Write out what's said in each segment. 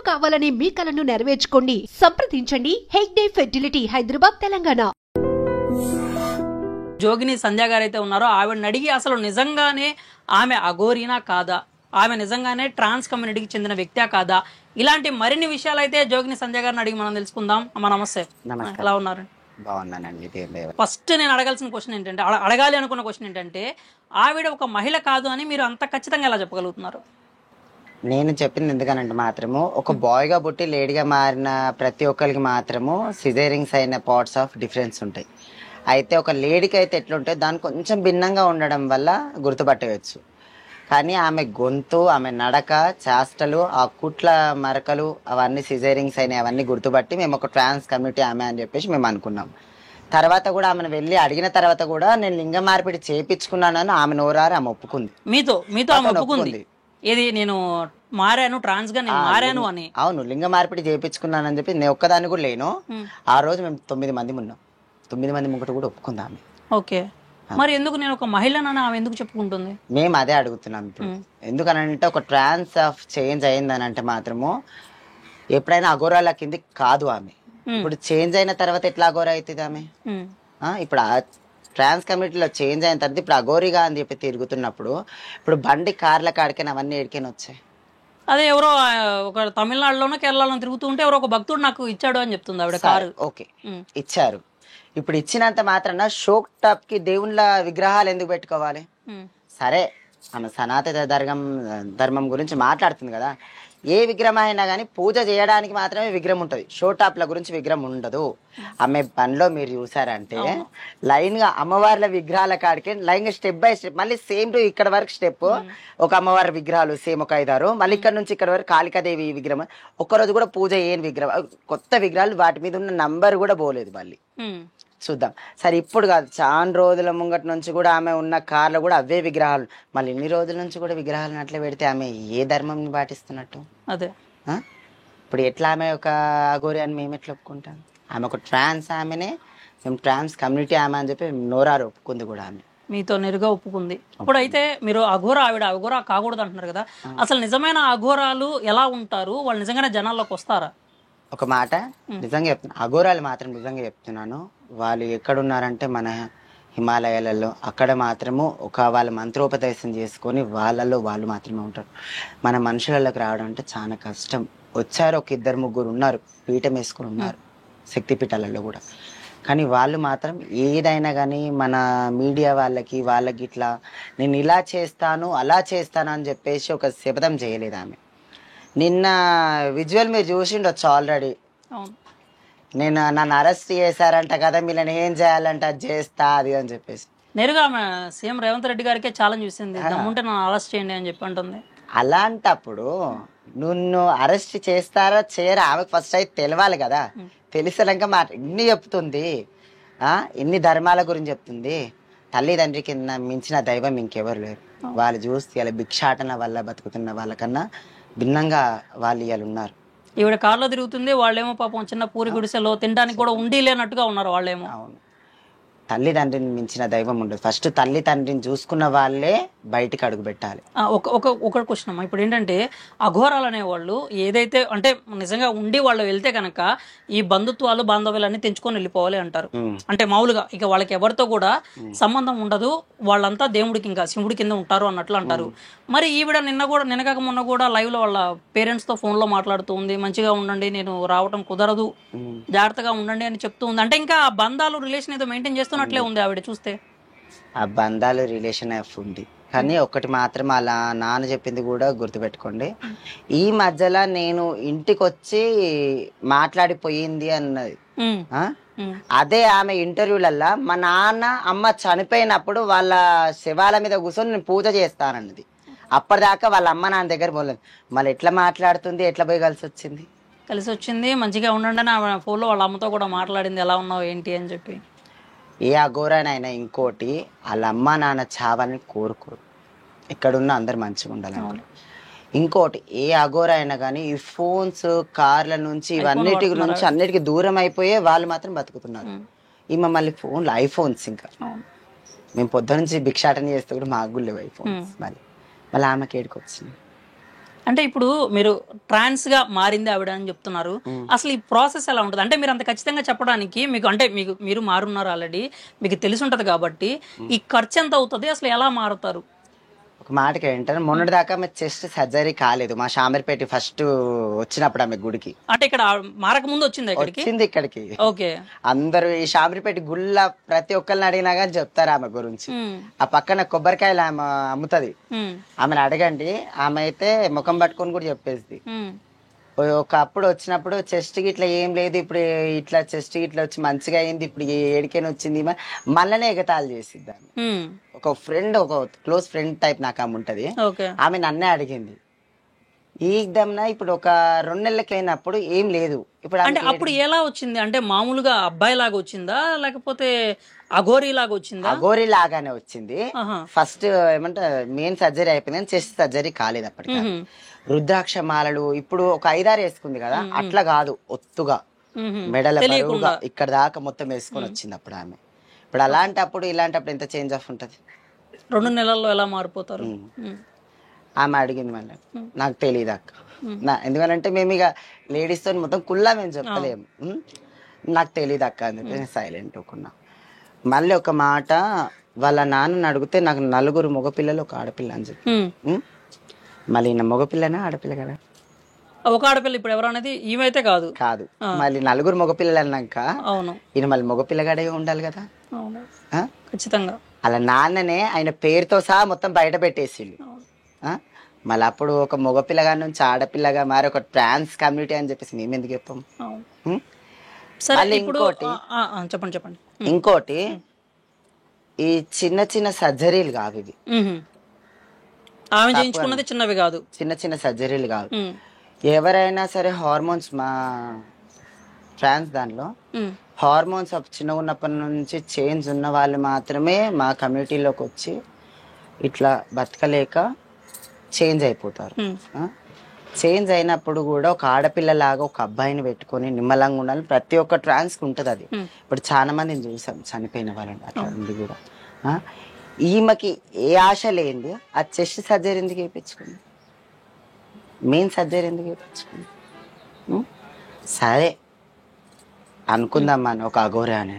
కావాలనే మీ కలను నెరవేర్చుకోండి. సంప్రదించండి హెగ్డే ఫెర్టిలిటీ, హైదరాబాద్, తెలంగాణ. జోగిని సంధ్య గారు అయితే ఉన్నారో ఆవిడని అడిగి అసలు నిజంగానే ఆమె అఘోరీనా కాదా, ఆమె నిజంగానే ట్రాన్స్ కమ్యూనిటీకి చెందిన వ్యక్తే కాదా, ఇలాంటి మరిన్ని విషయాలు అయితే జోగిని సంధ్య గారిని అడిగి మనం తెలుసుకుందాం. అమ్మ నమస్తే, ఎలా ఉన్నారు? బాగున్నానండి. ఫస్ట్ నేను అడగాల్సిన క్వశ్చన్ ఏంటంటే, అడగాలి అనుకున్న క్వశ్చన్ ఏంటంటే, ఆవిడ ఒక మహిళ కాదు అని మీరు అంత ఖచ్చితంగా ఎలా చెప్పగలుగుతున్నారు? నేను చెప్పింది ఎందుకనంటే మాత్రము ఒక బాయ్గా పుట్టి లేడీగా మారిన ప్రతి ఒక్కరికి మాత్రము సిజేరింగ్స్ అయిన పార్ట్స్ ఆఫ్ డిఫరెన్స్ ఉంటాయి. అయితే ఒక లేడీకి అయితే ఎట్లుంటే దాన్ని కొంచెం భిన్నంగా ఉండడం వల్ల గుర్తుపట్టవచ్చు. కానీ ఆమె గొంతు, ఆమె నడక, చేష్టలు, ఆ కుట్ల మరకలు అవన్నీ సిజేరింగ్స్ అయినాయి. అవన్నీ గుర్తుపట్టి మేము ఒక ట్రాన్స్ కమ్యూనిటీ ఆమె అని చెప్పేసి మేము అనుకున్నాం. తర్వాత కూడా ఆమెను వెళ్ళి అడిగిన తర్వాత కూడా నేను లింగ మార్పిడి చేయించుకున్నానని ఆమె నోరారు ఆమె ఒప్పుకుంది. మీతో ఆమె ఒప్పుకుంది? ఏది నేను మారాను, ట్రాన్స్ గా నేను మారాను అని? అవును, లింగ మార్పిడి చేయించుకున్నానని చెప్పి నేను ఒక్కదాన్ని కూడా లేను. ఆ రోజు మేము 9 మంది ఉన్నాం. 9 మంది ముగ్గురు కూడా ఒప్పుకుంది ఆమె. ఓకే, మరి ఎందుకు నేను ఒక మహిళనని ఆమె ఎందుకు చెప్పుకుంటుంది? మేము అదే అడుగుతున్నాం ఇప్పుడు. ఎందుకనంటే ఒక ట్రాన్స్ ఆఫ్ చేంజ్ అయిందని అంటే మాత్రము ఎప్పుడైనా అఘోరాల కింది కాదు ఆమె. ఇప్పుడు చేంజ్ అయిన తర్వాత ఎట్లా అఘోర అవుతుంది ఆమె? ఇప్పుడు ట్రాన్స్ కమ్యూనిటీలో చేంజ్ అయిన తర్వాత ఇప్పుడు అఘోరిగా అని చెప్పి తిరుగుతున్నప్పుడు ఇప్పుడు బండి కార్ల కాడికైనా అవన్నీ ఎడికైనా వచ్చాయి. అదే ఎవరో ఒక తమిళనాడులోనో కేరళలోనో తిరుగుతూ ఉంటే ఎవరో ఒక భక్తుడు నాకు ఇచ్చాడు అని చెప్తుంది ఆవిడ కారు. ఓకే, ఇచ్చారు. ఇప్పుడు ఇచ్చినంత మాత్రాన షోక్ టాప్ కి దేవుళ్ళ విగ్రహాలు ఎందుకు పెట్టుకోవాలి? సరే, ఆమె సనాతన ధర్మం గురించి మాట్లాడుతుంది కదా. ఏ విగ్రహం అయినా కానీ పూజ చేయడానికి మాత్రమే విగ్రహం ఉంటుంది. షో టాప్ల గురించి విగ్రహం ఉండదు. ఆమె పనిలో మీరు చూసారంటే లైన్ గా అమ్మవార్ల విగ్రహాల కాడికి లైన్ గా స్టెప్ బై స్టెప్ మళ్ళీ సేమ్ టు ఇక్కడ వరకు స్టెప్ ఒక అమ్మవారి విగ్రహాలు సేమ్ ఒక 5-6, మళ్ళీ ఇక్కడ నుంచి ఇక్కడ వరకు కాళికాదేవి విగ్రహం. ఒక్కరోజు కూడా పూజ ఏం విగ్రహం, కొత్త విగ్రహాలు, వాటి మీద ఉన్న నంబర్ కూడా పోలేదు. మళ్ళీ చూద్దాం. సరే, ఇప్పుడు కాదు, చాలా రోజుల ముంగటి నుంచి కూడా ఆమె ఉన్న కార్లు కూడా అవే విగ్రహాలు. మళ్ళీ ఇన్ని రోజుల నుంచి కూడా విగ్రహాలను అట్లా పెడితే ఆమె ఏ ధర్మం పాటిస్తున్నట్టు? అదే ఇప్పుడు ఎట్లా ఆమె ఒక అఘోరి అని మేము ఎట్లా ఒప్పుకుంటాం? ఆమె ఒక ట్రాన్స్ ఆమెనే, మేము ట్రాన్స్ కమ్యూనిటీ ఆమె అని చెప్పి నోరారు ఒప్పుకుంది కూడా ఆమె. మీతో నేరుగా ఒప్పుకుంది. ఇప్పుడు అయితే మీరు అఘోర, ఆవిడ అఘోర కాకూడదు అంటున్నారు కదా. అసలు నిజమైన అఘోరాలు ఎలా ఉంటారు? వాళ్ళు నిజంగానే జనాల్లోకి వస్తారా? ఒక మాట నిజంగా చెప్తున్నా, అఘోరాలు మాత్రం నిజంగా చెప్తున్నాను, వాళ్ళు ఎక్కడున్నారంటే మన హిమాలయాలలో అక్కడ మాత్రము వాళ్ళ మంత్రోపదేశం చేసుకొని వాళ్ళలో వాళ్ళు మాత్రమే ఉంటారు. మన మనుషులలోకి రావడం అంటే చాలా కష్టం. వచ్చారు, ఒక 2-3 ఉన్నారు, పీఠం వేసుకుని ఉన్నారు శక్తిపీఠాలలో కూడా. కానీ వాళ్ళు మాత్రం ఏదైనా కానీ మన మీడియా వాళ్ళకి ఇట్లా నేను ఇలా చేస్తాను అలా చేస్తాను అని చెప్పేసి ఒక శపథం చేయలేదు ఆమె. నిన్న విజువల్ మీరు చూసిండొచ్చు ఆల్రెడీ. నన్ను అరెస్ట్ చేశారంట కదా, వీళ్ళని ఏం చేయాలంటే అది చేస్తా అది అని చెప్పేసి నేరుగా సీఎం రేవంత్ రెడ్డి గారికే ఛాలెంజ్ చేసింది, దమ్ముంటే నన్ను అరెస్ట్ చేయండి అని చెప్పి అంటుంది. అలాంటప్పుడు నిన్ను అరెస్ట్ చేస్తారా చేయరా ఆమెకు ఫస్ట్ అయితే తెలియాలి కదా. తెలిసినాక ఇన్ని చెప్తుంది, ఇన్ని ధర్మాల గురించి చెప్తుంది. తల్లిదండ్రి కింద మించిన దైవం ఇంకెవరు లేరు. వాళ్ళు చూస్తే ఇలా భిక్షాటన వల్ల బతుకుతున్న వాళ్ళకన్నా భిన్నంగా వాళ్ళు ఇవాళ ఉన్నారు. ఈవిడ కార్లో తిరుగుతుంది, వాళ్ళేమో పాపం చిన్న పూరి గుడిసెలో తినడానికి కూడా ఉండి లేనట్టుగా ఉన్నారు వాళ్ళేమో. అవును, తల్లిదండ్రిని మించిన దైవం ఉండదు. ఫస్ట్ తల్లి తండ్రిని చూసుకున్న వాళ్ళే బయటికి అడుగు పెట్టాలి. ఒక క్వశ్చన్ అమ్మా, ఇప్పుడు ఏంటంటే అఘోరాలు అనేవాళ్ళు ఏదైతే అంటే నిజంగా ఉండి వాళ్ళు వెళ్తే కనుక ఈ బంధుత్వాలు బాంధవ్యాలన్నీ తెంచుకొని వెళ్ళిపోవాలి అంటారు. అంటే మామూలుగా ఇక వాళ్ళకి ఎవరితో కూడా సంబంధం ఉండదు, వాళ్ళంతా దేవుడికి ఇంకా శివుడి కింద ఉంటారు అన్నట్లు అంటారు. మరి ఈవిడ నిన్నగాక మొన్న కూడా లైవ్ లో వాళ్ళ పేరెంట్స్ తో ఫోన్ లో మాట్లాడుతూ ఉంది, మంచిగా ఉండండి, నేను రావటం కుదరదు, జాగ్రత్తగా ఉండండి అని చెప్తూ ఉంది. అంటే ఇంకా బంధాలు రిలేషన్ ఏదో మెయింటైన్ చేస్తున్నట్లే ఉంది ఆవిడ చూస్తే. ఆ బంధాలు రిలేషన్ ఉంది. కానీ ఒకటి మాత్రం అలా నాన్న చెప్పింది కూడా గుర్తుపెట్టుకోండి. ఈ మధ్యలో నేను ఇంటికి వచ్చి మాట్లాడిపోయింది అన్నది, అదే ఆమె ఇంటర్వ్యూలల్లా మా నాన్న అమ్మ చనిపోయినప్పుడు వాళ్ళ శవాల మీద కూర్చొని నేను పూజ చేస్తానన్నది. అప్పటిదాకా వాళ్ళ అమ్మ నాన్న దగ్గర పోలేదు. మళ్ళీ ఎట్లా మాట్లాడుతుంది, ఎట్లా పోయి కలిసి వచ్చింది? మంచిగా ఉండండి అని ఆమె ఫోన్లో వాళ్ళ అమ్మతో కూడా మాట్లాడింది, ఎలా ఉన్నావు ఏంటి అని చెప్పి. ఏ అఘోరానైనా ఇంకోటి వాళ్ళ అమ్మ నాన్న చావాలని కోరుకోరు, ఎక్కడున్నా అందరు మంచిగా ఉండాలి. ఇంకోటి ఏ అఘోర అయినా కానీ ఈ ఫోన్స్, కార్ల నుంచి ఇవన్నిటి నుంచి అన్నిటికీ దూరం అయిపోయే వాళ్ళు మాత్రం బతుకుతున్నారు. ఈ మమ్మల్ని ఫోన్లు, ఐఫోన్స్, ఇంకా మేము పొద్దు నుంచి భిక్షాటన చేస్తే కూడా మాకు లేవు ఐఫోన్స్. మళ్ళీ ఆమెకి ఏడుకొచ్చింది. అంటే ఇప్పుడు మీరు ట్రాన్స్ గా మారింది ఆవిడ అని చెప్తున్నారు. అసలు ఈ ప్రాసెస్ ఎలా ఉంటుంది? అంటే మీరు అంత ఖచ్చితంగా చెప్పడానికి మీకు అంటే మీరు మారున్నారు ఆల్రెడీ, మీకు తెలిసి ఉంటది కాబట్టి ఈ ఖర్చు ఎంత అవుతుంది, అసలు ఎలా మారుతారు? ఒక మాటకి ఏంటంటే మొన్నటి దాకా ఆమె చెస్ట్ సర్జరీ కాలేదు. మా షామీర్పేట ఫస్ట్ వచ్చినప్పుడు ఆమె గుడికి, అంటే ఇక్కడ మారక ముందు వచ్చింది ఇక్కడికి. ఓకే. అందరూ ఈ షామీర్పేట గుళ్ళ ప్రతి ఒక్కరిని అడిగినా కానీ చెప్తారు ఆమె గురించి. ఆ పక్కన కొబ్బరికాయలు ఆమె అమ్ముతుంది, ఆమెను అడగండి. ఆమె అయితే ముఖం పట్టుకొని కూడా చెప్పేసి ఒకప్పుడు వచ్చినప్పుడు చెస్ట్ కి ఇట్లా ఏం లేదు, ఇప్పుడు ఇట్లా చెస్ట్ కి ఇట్లా వచ్చి మంచిగా అయింది, ఇప్పుడు ఏడికైనా వచ్చింది, మళ్ళనే ఎగతాళి చేసిద్ది ఆమె. ఒక ఫ్రెండ్, ఒక క్లోజ్ ఫ్రెండ్ టైప్ నాకు ఆమె ఉంటది. ఆమె నన్నే అడిగింది ఈ దమ్న ఇప్పుడు ఒక 2 నెలలకి అయినప్పుడు ఏం లేదు. ఇప్పుడు అంటే అప్పుడు ఎలా వచ్చింది? అంటే మామూలుగా అబ్బాయి లాగా వచ్చిందా, లేకపోతే అఘోరీ లాగా వచ్చిందా? అఘోరీ లాగానే వచ్చింది. ఫస్ట్ ఏమంటే మెయిన్ సర్జరీ అయిపోయింది, చెస్ట్ సర్జరీ కాలేదు అప్పటికి. రుద్రాక్ష మాలలు ఇప్పుడు ఒక 5-6 వేసుకుంది కదా, అట్లా కాదు, ఒత్తుగా మెడల బరువుగా ఇక్కడ దాకా మొత్తం వేసుకొని వచ్చింది అప్పుడు ఆమె. ఇప్పుడు అలాంటప్పుడు ఇలాంటప్పుడు ఎంత చేంజ్ ఆఫ్ ఉంటది? 2 నెలల్లో ఎలా మారిపోతారు? ఆమె అడిగింది మళ్ళీ, నాకు తెలియదు అక్క. ఎందుకంటే మేము ఇక లేడీస్ తో మొత్తం కుల్లా మేము చెప్పలేము. నాకు తెలియదు అక్క అని చెప్పి నేను సైలెంట్ ఒకున్నా. మళ్ళీ ఒక మాట, వాళ్ళ నాన్నని అడిగితే నాకు 4 మగపిల్లలు 1 ఆడపిల్ల అని చెప్పి. మళ్ళీ ఈయన మగపిల్లనా ఆడపిల్ల కదా? ఒక ఆడపిల్ల ఇప్పుడు ఎవరనేది ఈమెతే కాదు. మళ్ళీ 4 మగపిల్లలు అన్నాక అవును, ఈయన మళ్ళీ మగపిల్లగాడే ఉండాలి కదా. ఖచ్చితంగా అలా నాన్ననే ఆయన పేరుతో సహా మొత్తం బయట పెట్టేసిండు. మళ్ళీ అప్పుడు ఒక మగపిల్లగా నుంచి ఆడపిల్లగా మారి ఒక ట్రాన్స్ కమ్యూనిటీ అని చెప్పేసి మేము ఎందుకు చెప్పాం? ఇంకోటి ఈ చిన్న చిన్న సర్జరీలు కావు ఇవి. ఆమె చేయించుకున్నది చిన్నవి కాదు, చిన్న సర్జరీలు కాదు. ఎవరైనా సరే హార్మోన్స్, మా ట్రాన్స్ దానిలో హార్మోన్స్ చిన్నగా ఉన్నప్పటి నుంచి చేంజ్ ఉన్న వాళ్ళు మాత్రమే మా కమ్యూనిటీలోకి వచ్చి ఇట్లా బతకలేక చేంజ్ అయిపోతారు. చేంజ్ అయినప్పుడు కూడా ఒక ఆడపిల్లలాగా ఒక అబ్బాయిని పెట్టుకొని నిమ్మలంగా ఉండాలి. ప్రతి ఒక్క ట్రాన్స్కి ఉంటుంది అది. ఇప్పుడు చాలా మందిని చూసాం చనిపోయిన వాళ్ళని, అట్లా ఉంది కూడా. ఈమెకి ఏ ఆశ లేని ఆ చెస్ట్ సర్జరీ ఎందుకు వేయించుకుంది, మెయిన్ సర్జరీ ఎందుకు వేయించుకుంది? సరే అనుకుందాం అని ఒక అఘోరా అని,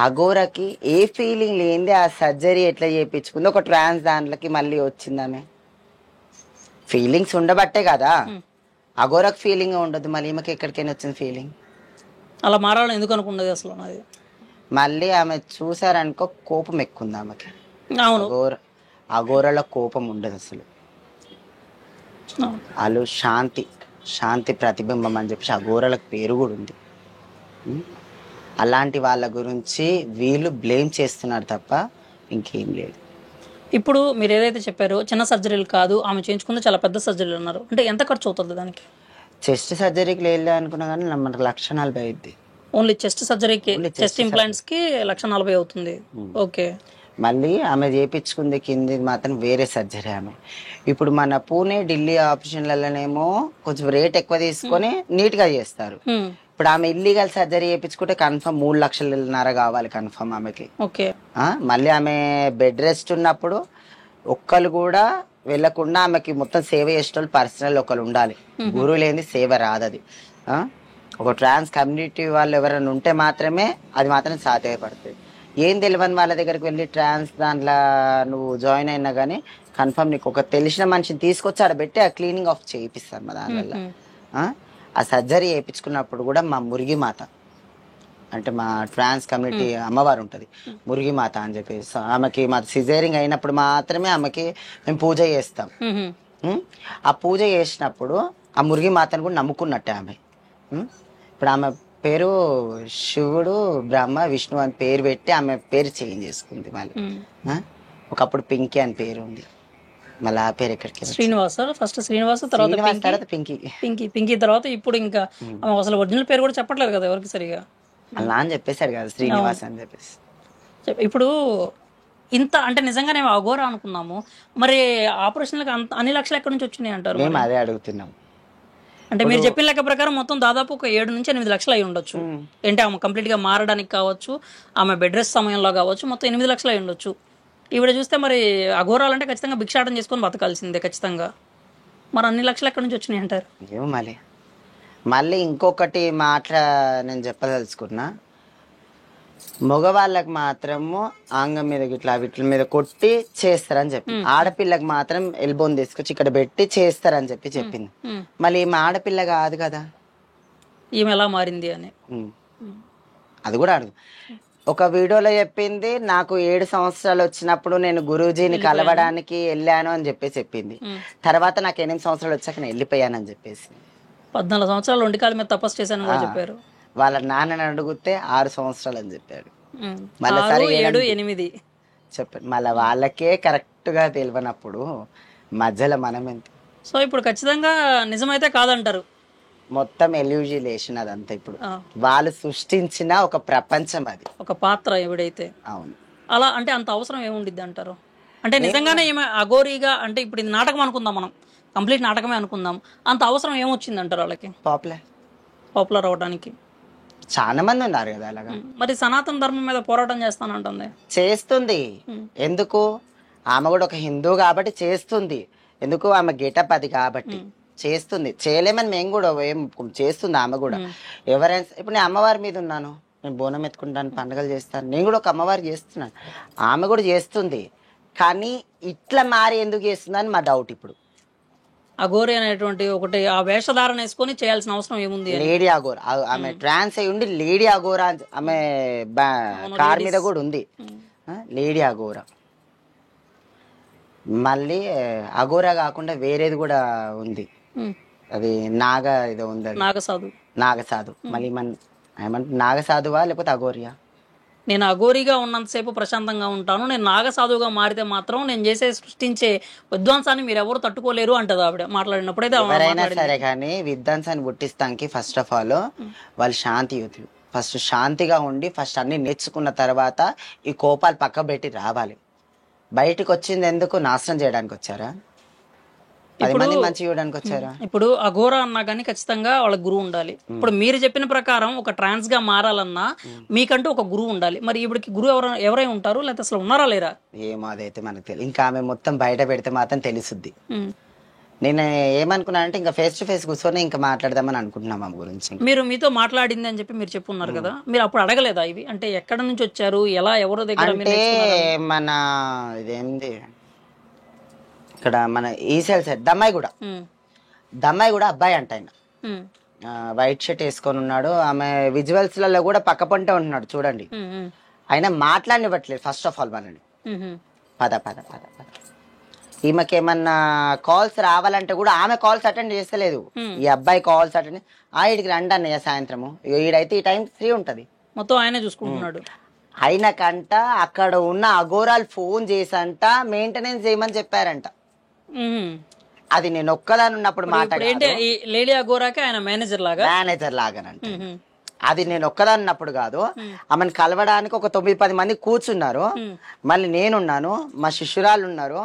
అఘోరాకి ఏ ఫీలింగ్ లేనిది ఆ సర్జరీ ఎట్లా చేయించుకుంది? ఒక ట్రాన్స్ దాంట్లోకి మళ్ళీ వచ్చిందామె. ఫీలింగ్స్ ఉండబట్టే కదా. అఘోరాకి ఫీలింగ్ ఉండదు, మళ్ళీ ఈమెకి ఎక్కడికైనా వచ్చింది ఫీలింగ్. అలా మారాలని ఎందుకు అనుకున్నది అసలు? మళ్ళీ ఆమె చూసారనుకో కోపం ఎక్కుంది ఆమెకి. అఘోరాలో కోపం ఉండదు అసలు. వాళ్ళు శాంతి ప్రతిబింబం అని చెప్పి అఘోరాలకు పేరు కూడా ఉంది. అలాంటి వాళ్ళ గురించి వీళ్ళు బ్లేమ్ చేస్తున్నారు తప్ప ఇంకేం లేదు. ఇప్పుడు మీరు ఏదైతే చెప్పారో చిన్న సర్జరీలు కాదు, ఆమె చేయించుకుంటే చాలా పెద్ద సర్జరీలు అన్నారు. అంటే ఎంత ఖర్చు అవుతుంది దానికి? చెస్ట్ సర్జరీకి వెళ్ళే అనుకున్నా కానీ మనకు 1,40,000 అయింది. ఓన్లీ చెస్ట్ సర్జరీకి, చెస్ట్ ఇంప్లాంట్స్ కి 1,40,000 అవుతుంది. ఓకే. మళ్ళీ ఆమె చేయించుకుంది కింది మాత్రం వేరే సర్జరీ ఆమె. ఇప్పుడు మన పూణే ఢిల్లీ ఆపరేషన్లలోనేమో కొంచెం రేట్ ఎక్కువ తీసుకొని నీట్ గా చేస్తారు. ఇప్పుడు ఆమె ఇల్లీగల్ సర్జరీ చేయించుకుంటే కన్ఫర్మ్ 3,00,000 కావాలి కన్ఫర్మ్ ఆమెకి. మళ్ళీ ఆమె బెడ్ రెస్ట్ ఉన్నప్పుడు ఒక్కరు కూడా వెళ్ళకుండా ఆమెకి మొత్తం సేవ చేసేటోళ్ళు పర్సనల్ ఒకరు ఉండాలి. గురువు లేని సేవ రాదది. ఒక ట్రాన్స్ కమ్యూనిటీ వాళ్ళు ఎవరైనా ఉంటే మాత్రమే అది మాత్రం సాధ్యపడుతుంది. ఏం తెలియని వాళ్ళ దగ్గరికి వెళ్ళి ట్రాన్స్ దాంట్లో నువ్వు జాయిన్ అయినా కానీ కన్ఫర్మ్ నీకు ఒక తెలిసిన మనిషిని తీసుకొచ్చి ఆడ పెట్టి ఆ క్లీనింగ్ ఆఫ్ చేయిస్తారు. మా దానివల్ల ఆ సర్జరీ చేయించుకున్నప్పుడు కూడా మా మురిగి మాత అంటే మా ట్రాన్స్ కమ్యూనిటీ అమ్మవారు ఉంటుంది, మురిగి మాత అని చెప్పేసి ఆమెకి మా సిజేరింగ్ అయినప్పుడు మాత్రమే ఆమెకి మేము పూజ చేస్తాం. ఆ పూజ చేసినప్పుడు ఆ మురిగి మాతను కూడా నమ్ముకున్నట్టే ఆమె. ఇప్పుడు ఆమె పేరు శివుడు బ్రహ్మ విష్ణు అని పేరు పెట్టి ఆమె పేరు చేంజ్ చేసుకుంది. మళ్ళీ ఒకప్పుడు పింకీ అని పేరు ఉంది, మళ్ళీ ఆ పేరు ఎక్కడికి శ్రీనివాస, ఫస్ట్ శ్రీనివాస తర్వాత పింకీ తర్వాత ఇప్పుడు ఇంకా అసలు ఒరిజినల్ పేరు కూడా చెప్పట్లేదు కదా ఎవరికి సరిగా. అలా అని చెప్పేశారు కదా శ్రీనివాస్ అని చెప్పేసి. ఇప్పుడు ఇంత అంటే నిజంగానే అఘోరా అనుకున్నాము, మరి ఆపరేషన్లకు అన్ని లక్షలు ఎక్కడి నుంచి వచ్చినాయి అంటారు? మేము అదే అడుగుతున్నాం. అంటే మీరు చెప్పిన లెక్క ప్రకారం మొత్తం దాదాపు ఒక 7 నుంచి 8 లక్షలు అయి ఉండొచ్చు. అంటే ఆమె కంప్లీట్ గా మారడానికి కావచ్చు, ఆమె బెడ్ రెస్ట్ సమయంలో కావచ్చు, మొత్తం 8 లక్షలు అయి ఉండొచ్చు. ఈవిడ చూస్తే మరి అఘోరాలంటే ఖచ్చితంగా భిక్షాటం చేసుకొని బతకాల్సిందే ఖచ్చితంగా. మరి అన్ని లక్షలు ఎక్కడి నుంచి వచ్చినాయి అంటారు? ఏమో మళ్ళీ ఇంకొకటి నేను చెప్పదలుచుకున్నా, మగవాళ్ళకి మాత్రము ఆంగం మీద ఇట్లా వీటి మీద కొట్టి చేస్తారని చెప్పి, ఆడపిల్లకి మాత్రం ఎల్బోన్ తీసుకొచ్చి ఇక్కడ పెట్టి చేస్తారని చెప్పింది. మళ్ళీ ఈమె ఆడపిల్ల కాదు కదా, ఈమె ఎలా మారింది అని అది కూడా అడుగు. ఒక వీడియోలో చెప్పింది, నాకు 7 సంవత్సరాలు వచ్చినప్పుడు నేను గురూజీని కలవడానికి వెళ్ళాను అని చెప్పింది. తర్వాత నాకు 8 సంవత్సరాలు వచ్చాక నేను వెళ్ళిపోయానని చెప్పేసి 14 సంవత్సరాలు ఒంటికాల మీద తపస్సు చేశాను కూడా చెప్పారు. వాళ్ళ నాన్నని అడిగితే 6 సంవత్సరాలు అని చెప్పాడు. 7, 8 చెప్పాడు. మళ్ళీ వాళ్ళకే కరెక్ట్ గా తెలియనప్పుడు మధ్యలో మనం ఎంత. సో ఇప్పుడు ఖచ్చితంగా నిజమైతే కాదంటారు. మొత్తం ఎల్యూజిలేషన్ అదంతా. ఇప్పుడు వాళ్ళు సృష్టించిన ఒక ప్రపంచం, అది ఒక పాత్ర ఎవడైతే. అవును. అలా అంటే అంత అవసరం ఏముండిద్ది అంటారు? అంటే నిజంగానే ఏమో అఘోరీగా, అంటే ఇప్పుడు ఇది నాటకం అనుకుందాం, మనం కంప్లీట్ నాటకమే అనుకుందాం, అంత అవసరం ఏమొచ్చింది అంటారు వాళ్ళకి పాపులర్ అవడానికి? చాలా మంది ఉన్నారు కదా అలాగా. మరి సనాతన ధర్మం మీద పోరాటం చేస్తానంటుంది. చేస్తుంది. ఎందుకు? ఆమె కూడా ఒక హిందూ కాబట్టి చేస్తుంది. ఎందుకు? ఆమె గెటప్ అది కాబట్టి చేస్తుంది. చేయలేమని మేము కూడా ఏం చేస్తుంది ఆమె కూడా. ఎవరైనా ఇప్పుడు నేను అమ్మవారి మీద ఉన్నాను, నేను బోనం ఎత్తుకుంటాను, పండుగలు చేస్తాను, నేను కూడా ఒక అమ్మవారికి చేస్తున్నాను, ఆమె కూడా చేస్తుంది. కానీ ఇట్లా మారి ఎందుకు చేస్తుందని మా డౌట్. ఇప్పుడు అఘోరి అనేటువంటి ఒకటి ఆ వేషధారణ వేసుకొని చేయాల్సిన అవసరం ఏముంది? లేడీ అఘోరా, ఆమె ట్రాన్స్ అయి ఉండి లేడీ అఘోరా, ఆమె కార్ మీద కూడా ఉంది లేడీ అఘోరా. మళ్ళీ అఘోరా కాకుండా వేరేది కూడా ఉంది, అది ఏదో ఉంది, నాగసాధు. మళ్ళీ ఏమంటే నాగసాధువా లేకపోతే అఘోరియా? నేను అఘోరిగా ఉన్నంతసేపు ప్రశాంతంగా ఉంటాను, నేను నాగసాధువుగా మారితే మాత్రం నేను సృష్టించే విధ్వంసాన్ని మీరు ఎవరు తట్టుకోలేరు అంటది ఆవిడ మాట్లాడినప్పుడు. ఎవరైనా సరే కానీ విధ్వంసాన్ని పుట్టిస్తానికి ఫస్ట్ ఆఫ్ ఆల్ వాళ్ళు శాంతియుతులు. ఫస్ట్ శాంతిగా ఉండి ఫస్ట్ అన్ని నేర్చుకున్న తర్వాత ఈ కోపాలు పక్క పెట్టి రావాలి. బయటకు వచ్చింది ఎందుకు? నాశనం చేయడానికి వచ్చారా? 10 మంది మంచి చూడడానికి వచ్చారా? ఇప్పుడు అఘోరా అన్నా కానీ ఖచ్చితంగా వాళ్ళ గురువు ఉండాలి. ఇప్పుడు మీరు చెప్పిన ప్రకారం ఒక ట్రాన్స్ గా మారాలన్నా మీకంటూ ఒక గురువు ఉండాలి. మరి ఇప్పటికి గురువు ఎవరై ఉంటారు, లేకపోతే అసలు ఉన్నారా లేరా? ఏమో అదైతే మనకు తెలియదు. ఇంకా ఆమె మొత్తం బయట పెడితే మాత్రం తెలుసుద్ది. నేను ఏమనుకున్నా అంటే ఇంకా ఫేస్ టు ఫేస్ కూర్చొని ఇంకా మాట్లాడదామని అనుకుంటున్నాం ఆమె గురించి. మీరు మీతో మాట్లాడింది అని చెప్పి మీరు చెప్పున్నారు కదా, మీరు అప్పుడు అడగలేదా ఇవి? అంటే ఎక్కడ నుంచి వచ్చారు, ఎలా, ఎవరి దగ్గర? అంటే మన ఇదేంది ఇక్కడ మన ఈసెల్ సైడ్ దమ్మాయి కూడా అబ్బాయి అంట. ఆయన వైట్ షర్ట్ వేసుకొని ఉన్నాడు. ఆమె విజువల్స్ లలో కూడా పక్క పంటే ఉంటున్నాడు చూడండి. ఆయన మాట్లాడినివ్వట్లేదు ఫస్ట్ ఆఫ్ ఆల్ మనని. పద పద పద పద. ఈమెకేమన్నా కాల్స్ రావాలంటే కూడా ఆమె కాల్స్ అటెండ్ చేస్తలేదు. ఈ అబ్బాయి కాల్స్ అటెండ్, ఈడికి రండి అన్నయ్య సాయంత్రము, ఈడైతే ఈ టైం ఫ్రీ ఉంటది, మొత్తం ఆయనే చూసుకుంటున్నాడు. ఆయనకంట అక్కడ ఉన్న అఘోరాలు ఫోన్ చేసంట మెయింటెనెన్స్ చేయమని చెప్పారంట. అది నేను ఒక్కదాని ఉన్నప్పుడు లేడీ అఘోరాకి ఆయన మేనేజర్ లాగానంట. అది నేను ఒక్కదాని ఉన్నప్పుడు కాదు, ఆమెను కలవడానికి ఒక 9-10 మంది కూర్చున్నారు. మళ్ళీ నేనున్నాను, మా శిష్యురాలు ఉన్నారు,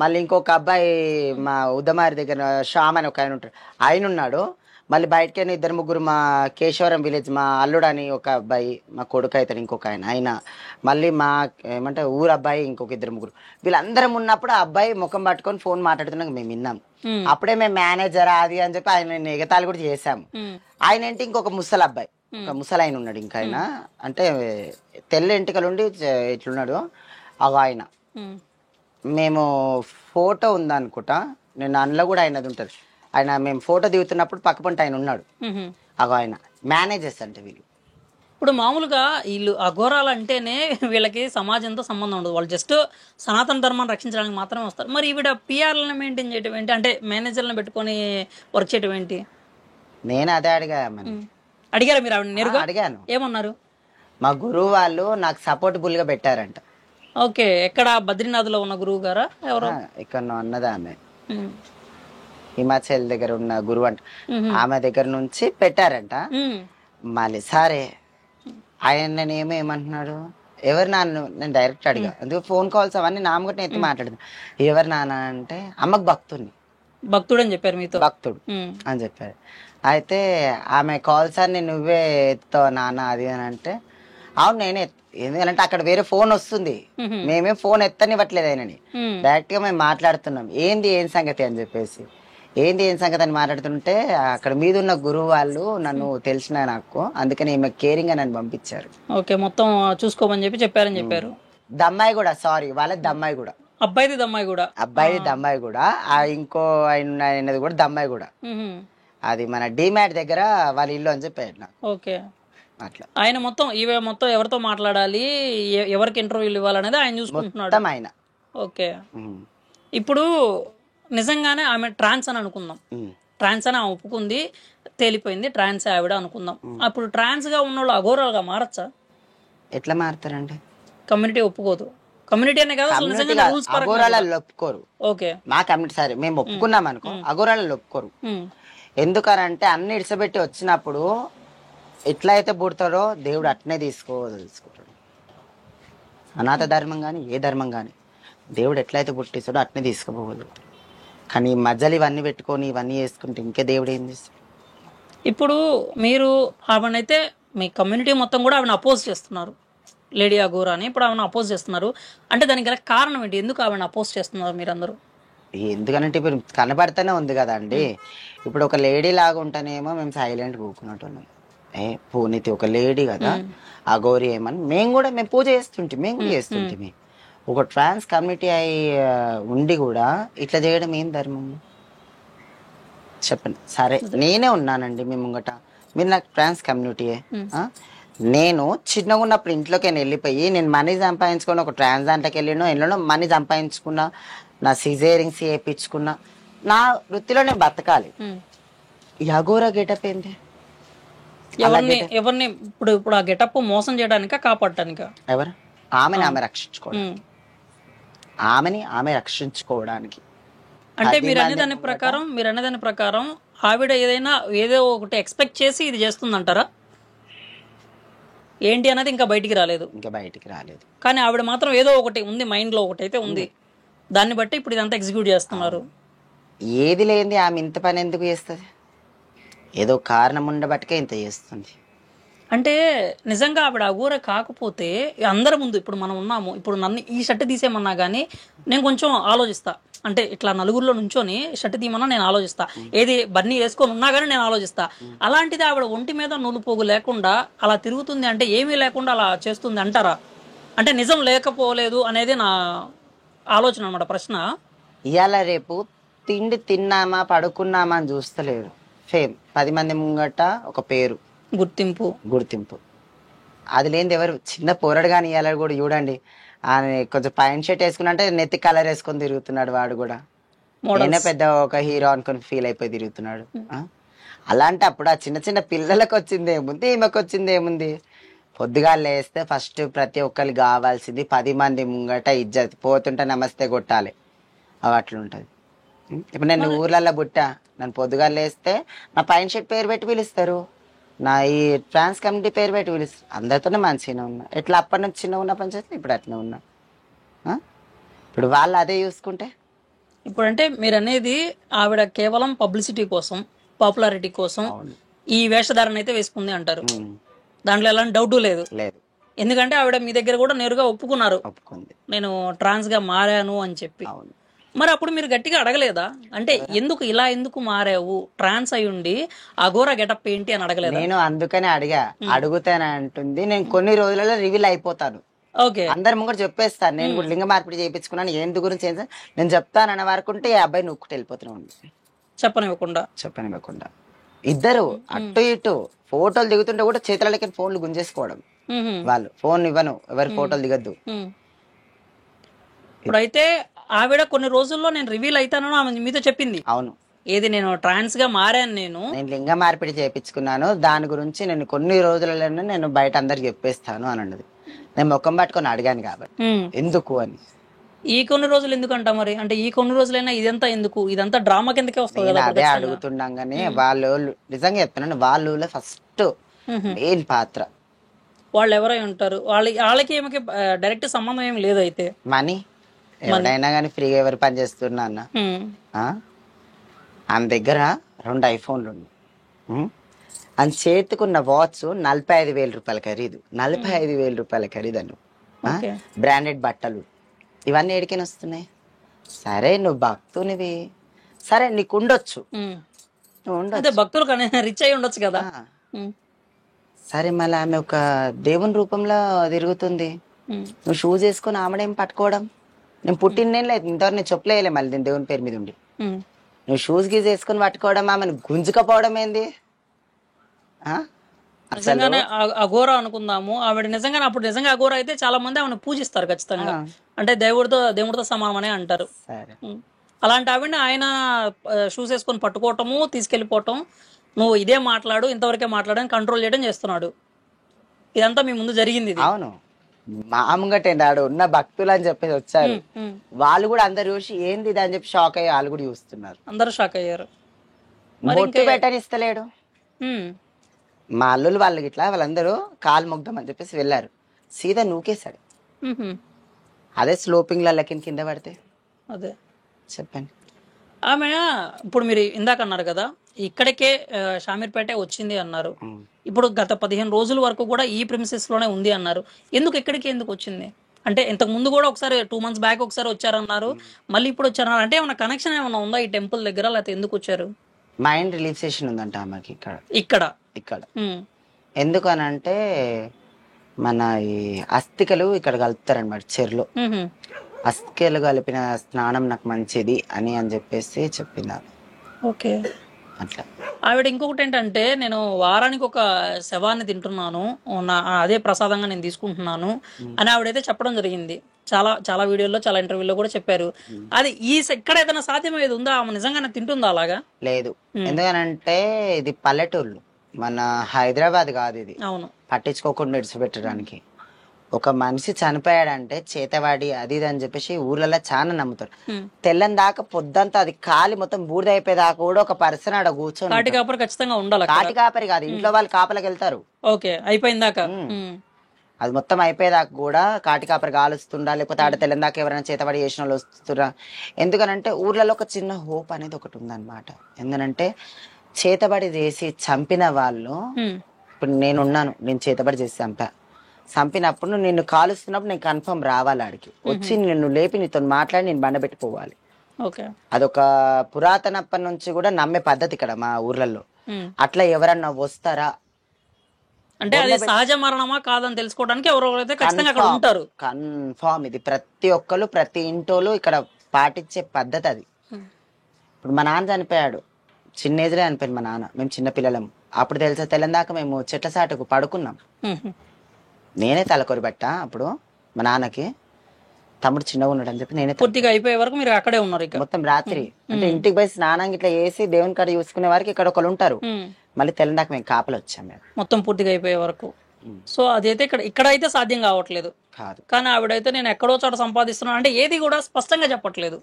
మళ్ళీ ఇంకొక అబ్బాయి మా ఉద్దమారి దగ్గర శ్యామ్ అని ఒక ఆయన ఉంటాడు, ఆయన ఉన్నాడు. మళ్ళీ బయటకైనా 2-3 మా కేశవరం విలేజ్ మా అల్లుడు అని ఒక అబ్బాయి, మా కొడుకు అవుతాడు ఇంకొక ఆయన మళ్ళీ మా ఏమంటే ఊరు అబ్బాయి ఇంకొక 2-3, వీళ్ళందరం ఉన్నప్పుడు ఆ అబ్బాయి ముఖం పట్టుకొని ఫోన్ మాట్లాడుతున్నాక మేము విన్నాం. అప్పుడే మేము మేనేజర్ అది అని చెప్పి ఆయన ఎగతాళి కూడా చేసాము. ఆయన ఏంటి ఇంకొక ముసలి అబ్బాయి, ఒక ముసలి ఆయన ఉన్నాడు, ఇంకా ఆయన అంటే తెల్ల ఎంటికలుండి ఇట్లున్నాడు ఆయన. మేము ఫోటో ఉందనుకుంటా, నేను అందులో కూడా ఆయనది ఉంటుంది. ఆయన మేము ఫోటో దిగుతున్నప్పుడు పక్క పంట ఆయన ఉన్నాడు. ఆయన మేనేజర్స్ అంటే వీళ్ళు. ఇప్పుడు మామూలుగా వీళ్ళు అఘోరాలు అంటేనే వీళ్ళకి సమాజంతో సంబంధం ఉండదు, వాళ్ళు జస్ట్ సనాతన ధర్మాన్ని రక్షించడానికి మాత్రమే వస్తారు. మరి ఈవిడ పిఆర్లను మెయింటైన్ చేయటం ఏంటి, అంటే మేనేజర్లను పెట్టుకొని వర్క్ చేయటం ఏంటి? నేను అదే అడిగారా మీరు ఆవిడ నేరుగా? అడిగాను. ఏమన్నారు? మా గురువు వాళ్ళు నాకు సపోర్టబుల్ గా పెట్టారంట. ఓకే, ఎక్కడ? బద్రీనాథ్ లో ఉన్న గురువు గారా ఎవరు? ఇక్కడ అన్నదా ఆమె, హిమాచల్ దగ్గర ఉన్న గురువు అంట, ఆమె దగ్గర నుంచి పెట్టారంట. మళ్ళీ సరే ఆయన ఏమంటున్నాడు, ఎవరు నాన్న? నేను డైరెక్ట్ అడిగా, ఎందుకు ఫోన్ కాల్స్ అవన్నీ నామగట్టిన ఎత్తి మాట్లాడుతున్నా. ఎవరు నాన్న అంటే అమ్మకు భక్తుడు అని చెప్పారు. మీతో భక్తుడు అని చెప్పారు. అయితే ఆమె కాల్స్ అన్ని నువ్వే ఎత్తావు నాన్న అది అని అంటే, అవును నేనే. ఎందుకంటే అక్కడ వేరే ఫోన్ వస్తుంది, మేమేం ఫోన్ ఎత్తనివ్వట్లేదు ఆయనని, డైరెక్ట్ గా మేము మాట్లాడుతున్నాం. ఏం సంగతి అని చెప్పేసి, ఏంది ఏం సంగతి అని మాట్లాడుతుంటే అక్కడ మీద ఉన్న గురువు వాళ్ళు నన్ను తెలిసిన నాకు, అందుకని ఈమె కేరింగ్ గా నన్ను పంపించారు. ఓకే, మొత్తం చూసుకోమని చెప్పి చెప్పారని చెప్పారు. దమ్మాయి కూడా, సారీ వాళ్ళది దమ్మాయి కూడా, అబ్బాయిది దమ్మాయి కూడా, అబ్బాయిది దమ్మాయి కూడా, ఆ ఇంకో ఆయనది కూడా దమ్మాయి కూడా. అది మన డిమాట్ దగ్గర వాళ్ళ ఇల్లు అని చెప్పాడు నాకు. ఓకే, అట్లా ఆయన మొత్తం ఇవే మొత్తం ఎవరితో మాట్లాడాలి, ఎవరికి ఇంటర్వ్యూలు ఇవ్వాలనేది ఆయన చూసుకుంటున్నాడు ఆయన. ఓకే, ఇప్పుడు నిజంగానే ఆమె ట్రాన్స్ అని అనుకుందాం, ట్రాన్స్ అని ఆమె ఒప్పుకుంది, తేలిపోయింది ట్రాన్స్ ఆవిడ అనుకుందాం. అప్పుడు ట్రాన్స్ గా ఉన్న వాళ్ళు అఘోరాలుగా మారచ్చా? ఎట్లా మారుతారండి? కమ్యూనిటీ ఒప్పుకోదు. కమ్యూనిటీ అనే కాదు, అఘోరాలలో ఒప్పుకోరు. ఓకే, మా కమ్యూనిటీ సరే మేము ఒప్పుకున్నాం అనుకో, అఘోరాలలో ఒప్పుకోరు. ఎందుకనంటే అన్ని ఇడిసబెట్టి వచ్చినప్పుడు ఎట్లా అయితే పుడతాడో దేవుడు అట్నే తీసుకుంటాడు. అనాథ ధర్మం కానీ ఏ ధర్మం కానీ దేవుడు ఎట్లయితే పుట్టిస్తాడో అట్నే తీసుకుపోగలుగుతాడు. కానీ ఈ మధ్యలో ఇవన్నీ పెట్టుకొని ఇవన్నీ చేసుకుంటే ఇంకే దేవుడు ఏం చేస్తాడు? ఇప్పుడు మీరు ఆవిడనైతే మీ కమ్యూనిటీ మొత్తం కూడా ఆవిడ అపోజ్ చేస్తున్నారు, లేడీ అఘోరా అని. ఇప్పుడు ఆవిడ అపోజ్ చేస్తున్నారు అంటే దానికి గల కారణం ఏంటి? ఎందుకు ఆవిడ అపోజ్ చేస్తున్నారు మీరందరూ? ఎందుకనంటే ఇప్పుడు కనబడితేనే ఉంది కదా అండి. ఇప్పుడు ఒక లేడీ లాగా ఉంటేనేమో మేము సైలెంట్ కూకున్నట్టున్నాం. పూనితి ఒక లేడీ కదా, అఘోరి ఏమని మేము పూజ చేస్తుంటే మేము కూడా చేస్తుంటే, ఒక ట్రాన్స్ కమ్యూనిటీ అయి ఉండి కూడా ఇట్లా చేయడం ఏం ధర్మం చెప్పండి? సరే నేనే ఉన్నానండి మీ ముంగట, మీరు నాకు ట్రాన్స్ కమ్యూనిటీయే. నేను చిన్నగా ఉన్నప్పుడు ఇంట్లోకి వెళ్ళిపోయి నేను మనీ సంపాదించుకుని ఒక ట్రాన్స్ దాంట్లోకి వెళ్ళినో ఎన్నో మనీ సంపాదించుకున్నా, నా సిజేరింగ్స్ చేయించుకున్నా, నా వృత్తిలో నేను బతకాలి. ఈ అఘోరా గెటప్ ఏంటి? ఎవరిని ఇప్పుడు ఇప్పుడు ఆ గెటప్ మోసం చేయడానికా కాపాడటానికా? ఎవరు? ఆమె రక్షించుకోవడం, ఆమె రక్షించుకోవడానికి. అంటే మీరు అనేదాని ప్రకారం ఆవిడ ఏదో ఒకటి ఎక్స్పెక్ట్ చేసి ఇది చేస్తుందంటారా? ఏంటి అన్నది ఇంకా బయటికి రాలేదు. కానీ ఆవిడ మాత్రం ఏదో ఒకటి ఉంది, మైండ్ లో ఒకటి అయితే ఉంది, దాన్ని బట్టి ఇప్పుడు ఇదంతా ఎగ్జిక్యూట్ చేస్తున్నారు. ఏది లేని ఆమె ఇంత పని ఎందుకు చేస్తుంది? ఏదో కారణం ఉండబట్టికే ఇంత చేస్తుంది. అంటే నిజంగా ఆవిడ అఘోర కాకపోతే అందరి ముందు ఇప్పుడు మనం ఉన్నాము, ఇప్పుడు నన్ను ఈ షర్ట్ తీసేయమన్నా కానీ నేను కొంచెం ఆలోచిస్తా. అంటే ఇట్లా నలుగురిలో నుంచొని షర్ట్ తీయమన్నా నేను ఆలోచిస్తా, ఏది బన్నీ వేసుకొని ఉన్నా కానీ నేను ఆలోచిస్తా. అలాంటిది ఆవిడ ఒంటి మీద నూలుపోగు లేకుండా అలా తిరుగుతుంది అంటే ఏమీ లేకుండా అలా చేస్తుంది అంటారా? అంటే నిజం లేకపోలేదు అనేది నా ఆలోచన అన్నమాట, ప్రశ్న. ఇవాళ రేపు తిండి తిన్నామా పడుకున్నామా అని చూస్తలేరు. ఫేమ్ 10 మంది ముంగట ఒక పేరు, గుర్తింపు అది లేనిది ఎవరు? చిన్న పోరడు కానీ ఇవాళ కూడా చూడండి, ఆయన కొంచెం పైన షర్ట్ వేసుకున్నంటే నెత్తి కలర్ వేసుకొని తిరుగుతున్నాడు. వాడు కూడా నేనే పెద్ద ఒక హీరో అనుకుని ఫీల్ అయిపోయి తిరుగుతున్నాడు. అలాంటి అప్పుడు ఆ చిన్న చిన్న పిల్లలకు వచ్చింది ఏముంది, ఈమెకు వచ్చింది ఏముంది? పొద్దుగా లేస్తే ఫస్ట్ ప్రతి ఒక్కరికి కావాల్సింది 10 మంది ముంగట ఇజ్జత్, పోతుంటే నమస్తే కొట్టాలి, అవి అట్లుంటది. ఇప్పుడు నేను ఊర్లలో పుట్టా, నన్ను పొద్దుగా లేస్తే నా పైన షర్ట్ పేరు పెట్టి పిలుస్తారు, నా ఈ ట్రాన్స్ కమ్యూనిటీ పేరు పెట్టి పిలుస్తారు. అందరితోనే మంచిగానే ఉన్నా. ఎట్లా అప్పటి నుంచి చిన్న ఉన్న పని చేస్తే ఇప్పుడు అట్నే ఉన్నా. ఇప్పుడు వాళ్ళు అదే చూసుకుంటే ఇప్పుడు అంటే మీరు అనేది ఆవిడ కేవలం పబ్లిసిటీ కోసం, పాపులారిటీ కోసం ఈ వేషధారణ అయితే వేసుకుంది అంటారు. దాంట్లో ఎలాంటి డౌట్ లేదు. ఎందుకంటే ఆవిడ మీ దగ్గర కూడా నేరుగా ఒప్పుకున్నారు, నేను ట్రాన్స్ గా మారాను అని చెప్పి. మరి అప్పుడు మీరు గట్టిగా అడగలేదా? అంటే ఎందుకు మారావు, ట్రాన్స్ అయి ఉండి అఘోరా గెటప్ ఏంటి అని అడగలేదు? నేను అందుకనే అడుగుతానే అంటుంది. నేను కొన్ని రోజులలో రివీల్ అయిపోతాను, అందరి ముందు చెప్పేస్తాను. నేను కూడా లింగ మార్పిడి చేయించుకున్నాను, ఏంటి గురించి నేను చెప్తానన్న వరకుంటే ఈ అబ్బాయి నొక్కుటి వెళ్ళిపోతున్నాను, చెప్పనివ్వకుండా. ఇద్దరు అటు ఇటు ఫోటోలు దిగుతుంటే కూడా చేతులకి ఫోన్లు గుంజేసుకోవడం. వాళ్ళు ఫోన్ ఇవ్వను, ఎవరి ఫోటోలు దిగద్దు. ఇప్పుడైతే ఆవిడ కొన్ని రోజుల్లో నేను రివీల్ అవుతానని ఆమె మీతో చెప్పింది. అవును, ఏది నేను ట్రాన్స్ గా మారాను, నేను లింగ మార్పిడి చేయించుకున్నాను, దాని గురించి నేను కొన్ని రోజులలోనే నేను బయట అందరికి చెప్పేస్తాను అని అన్నది. నేను ముఖం పట్టుకొని అడిగాను కాబట్టి ఎందుకు అని. ఈ కొన్ని రోజులు ఎందుకంట మరి? అంటే ఈ కొన్ని రోజులైనా ఇదంతా ఎందుకు? ఇదంతా డ్రామా కిందకే వస్తుంది కదా. అదే అడుగుతుండగానే వాళ్ళు నిజంగా చెప్తున్నాను, వాళ్ళు ఫస్ట్ మెయిన్ పాత్ర. వాళ్ళు ఎవరై ఉంటారు? వాళ్ళకి ఏమికి డైరెక్ట్ సంబంధం ఏమి లేదు. అయితే మనీ ఎవరైనా కానీ ఫ్రీగా ఎవరు పని చేస్తున్నా అన్న, ఆమె దగ్గర 2 ఐఫోన్లు ఉన్నాయి, అని చేతుకున్న వాచ్ 45,000 రూపాయల ఖరీదు, 45,000 రూపాయల ఖరీదు అను. బ్రాండెడ్ బట్టలు, ఇవన్నీ ఎడికని వస్తున్నాయి. సరే నువ్వు భక్తునివి, సరే నీకు ఉండొచ్చు, ఉమ్. నువ్వు అదే ఉండొచ్చు. భక్తులు కానీ రిచ్ అయి ఉండొచ్చు కదా. ఆ, ఉమ్, సరే మళ్ళీ ఆమె ఒక దేవుని రూపంలో తిరుగుతుంది, ఉమ్, నువ్వు షూస్ వేసుకొని ఆమెడేం పట్టుకోవడం? నేను పుట్టినేం లేదు ఇంతవరకు, నేను చెప్పలేయలే మళ్ళీ నేను దేవుని పేరు మీద ఉండి. ఉమ్. నువ్వు షూస్ గీజ్ వేసుకొని పట్టుకోవడం, ఆమెను గుంజుకపోవడం ఏంది? ఆ? అసలు నిజంగానే అఘోర అనుకుందాము, ఆవిడ నిజంగానే అప్పుడు నిజంగా అఘోర అయితే చాలా మంది ఆమెను పూజిస్తారు ఖచ్చితంగా. అంటే దేవుడితో సమానమనే అంటారు. సరే ఉమ్. అలాంటి ఆవిడని ఆయన షూస్ వేసుకొని పట్టుకోవటము, తీసుకెళ్లిపోవటం, నువ్వు ఇదే మాట్లాడు, ఇంతవరకే మాట్లాడని కంట్రోల్ చేయడం చేస్తున్నాడు. ఇదంతా మీ ముందు జరిగింది ఇది. అవును, మామూలుగా నాడు ఉన్న భక్తులు అని చెప్పేసి వచ్చారు, ఉమ్. వాళ్ళు కూడా అందరు చూసి ఏంది ఇది అని చెప్పి షాక్ అయ్యి వాళ్ళు కూడా చూస్తున్నారు. అందరూ షాక్ అయ్యారు. మరి బొట్టు పెట్టనిస్తలేడు. ఉమ్. మా అల్లులు వాళ్ళకి ఇట్లా వాళ్ళందరూ కాలు మొగ్దామని చెప్పేసి వెళ్ళారు, సీదా నూకేశాడు. ఉహుం. అదే స్లోపింగ్ల కింద పడితే అదే చెప్పండి. ఆమె ఇప్పుడు మీరు ఇందాక అన్నారు కదా, ఇక్కడికే షామీర్పేట వచ్చింది అన్నారు. ఇప్పుడు గత 15 రోజుల వరకు కూడా ఈ ప్రిమిసెస్ లోనే ఉంది అన్నారు. ఎందుకు ఇక్కడికి ఎందుకు వచ్చింది? అంటే ఇంతకు ముందు కూడా ఒకసారి 2 months బ్యాక్ ఒకసారి వచ్చారన్నారు, మళ్ళీ ఇప్పుడు వచ్చారన్నారు. అంటే ఏమైనా కనెక్షన్ ఏమైనా ఉందా ఈ టెంపుల్ దగ్గర, లేకపోతే ఎందుకు వచ్చారు? మైండ్ రిలీఫ్సేషన్ ఉందంట ఆమెకి ఇక్కడ. ఇక్కడ ఇక్కడ ఉమ్. ఎందుకు అని అంటే మన ఈ అస్థికలు ఇక్కడ కలుపుతారనమాట చెరులో. ఉహుం. అస్థికలు కలిపిన స్నానం నాకు మంచిది అని చెప్పేసి చెప్పింది ఆమె. ఓకే. అట్లా ఆవిడ ఇంకొకటి ఏంటంటే, నేను వారానికి ఒక శవాన్ని తింటున్నాను, అదే ప్రసాదంగా నేను తీసుకుంటున్నాను అని ఆవిడైతే చెప్పడం జరిగింది. చాలా చాలా వీడియోల్లో, చాలా ఇంటర్వ్యూలో కూడా చెప్పారు. అది ఇక్కడ ఏదైనా సాధ్యమయ్యేది ఉందా? ఆమె నిజంగానే తింటుందా అలాగా? లేదు, ఎందుకనంటే ఇది పల్లెటూళ్ళు, మన హైదరాబాద్ కాదు ఇది. అవును. పట్టించుకోకుండా విడిచిపెట్టడానికి. ఒక మనిషి చనిపోయాడంటే చేతవాడి అది ఇది అని చెప్పేసి ఊర్లలో చాలా నమ్ముతారు. తెల్లని దాకా పొద్దంతా అది కాలి మొత్తం బూడిద అయిపోయేదాకా కూడా ఒక పర్సన్ ఆడ కూర్చొని, కాటి కాపరి ఖచ్చితంగా ఉండాలి. కాటి కాపరి కాదు, ఇంట్లో వాళ్ళు కాపలకు వెళ్తారు. ఓకే, అయిపోయిందాక అది మొత్తం అయిపోయేదాకా కూడా కాటి కాపరి కాలుస్తుండా, లేకపోతే ఆడ తెల్లని దాకా ఎవరైనా చేతబడి చేసిన వాళ్ళు వస్తురా. ఎందుకనంటే ఊర్లలో ఒక చిన్న హోప్ అనేది ఒకటి ఉందన్నమాట. ఎందుకంటే చేతబడి చేసి చంపిన వాళ్ళు, ఇప్పుడు నేనున్నాను, నేను చేతబడి చేసి చంపినప్పుడు నిన్ను కాలుస్తున్నప్పుడు నేను కన్ఫర్మ్ రావాలి ఆడికి వచ్చి నిన్ను లేపి నీతో మాట్లాడి నేను బండబెట్టిపోవాలి. అదొక పురాతనప్పటి నుంచి కూడా నమ్మే పద్ధతి ఇక్కడ మా ఊర్లలో. అట్లా ఎవరన్నా వస్తారా అంటే అది సహజ మరణమా కాదని తెలుసుకోవడానికి ఎవరైతే ఖచ్చితంగా అక్కడ ఉంటారు. కన్ఫర్మ్ ఇది ప్రతి ఒక్కరు ప్రతి ఇంటోళ్ళు ఇక్కడ పాటించే పద్ధతి అది. ఇప్పుడు మా నాన్న చనిపోయాడు, చిన్న ఏజ్లో చనిపోయింది మా నాన్న, మేము చిన్న పిల్లలం. అప్పుడు తెలుసా తెల్లందాక మేము చెట్ల సాటుకు పడుకున్నాం. నేనే తలకొరి పెట్టా అప్పుడు మా నాన్నకి, తమ్ముడు చిన్నగా ఉన్నాడు అని చెప్పి నేనే పూర్తిగా అయిపోయే వరకు మీరు అక్కడే ఉన్నారు. మొత్తం రాత్రి అంటే ఇంటికి పోయి స్నానం ఇట్లా వేసి దేవుని కాడ చూసుకునే వారికి ఇక్కడ ఒకళ్ళు ఉంటారు. మళ్ళీ తెల్లందాక మేము కాపలు వచ్చాం మేము మొత్తం పూర్తిగా అయిపోయే వరకు. సో అదైతే ఇక్కడైతే సాధ్యం కావట్లేదు కాదు. కానీ ఆవిడైతే నేను ఎక్కడో చోట సంపాదిస్తున్నాను అంటే ఏది కూడా స్పష్టంగా చెప్పట్లేదు.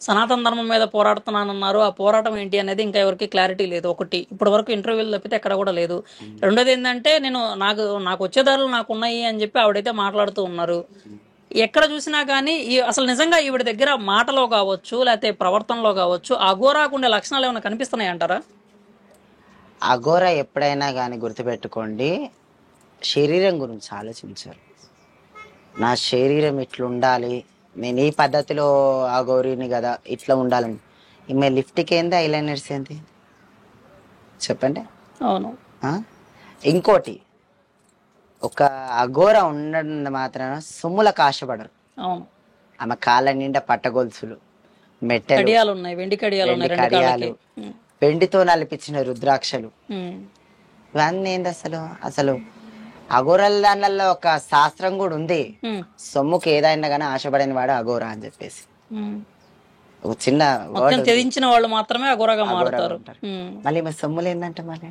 సనాతన ధర్మం మీద పోరాడుతున్నానన్నారు, ఆ పోరాటం ఏంటి అనేది ఇంకా ఎవరికి క్లారిటీ లేదు. ఒకటి, ఇప్పటి వరకు ఇంటర్వ్యూలు తప్పితే ఎక్కడ కూడా లేదు. రెండోది ఏంటంటే, నాకు వచ్చే దారులు నాకు ఉన్నాయి అని చెప్పి ఆవిడైతే మాట్లాడుతూ ఉన్నారు. ఎక్కడ చూసినా కానీ అసలు నిజంగా ఈవిడ దగ్గర మాటలో కావచ్చు, లేకపోతే ప్రవర్తనలో కావచ్చు, అఘోరాకుండే లక్షణాలు ఏమైనా కనిపిస్తున్నాయి అంటారా? అఘోరా ఎప్పుడైనా కానీ గుర్తుపెట్టుకోండి, శరీరం గురించి ఆలోచించారు. నా శరీరం ఇట్లుండాలి, నేను ఈ పద్ధతిలో అఘోరిని కదా, ఇట్లా ఉండాలని. ఈమె లిఫ్ట్కి ఏంది, ఐలైనర్స్ ఏంది చెప్పండి. అవును. ఇంకోటి, ఒక అఘోర ఉండడం మాత్రాన సొమ్ములకు ఆశపడరు. అవును. ఆమె కాళ్ళ నిండా పట్టగొలుసులు, మెట్టెలు, కడియాలు ఉన్నాయి, వెండి కడియాలు, వెండితో నలిపించిన రుద్రాక్షలు, ఇవన్నీ ఏంది అసలు అఘోరల దానిలో ఒక శాస్త్రం కూడా ఉంది. సొమ్ముకి ఏదైనా కానీ ఆశపడని వాడు అఘోరా అని చెప్పేసి ఒక చిన్న తెదించిన వాళ్ళు మాత్రమే అఘోరగా మారుతారు. మళ్ళీ సొమ్ములు ఏంటంటే మళ్ళీ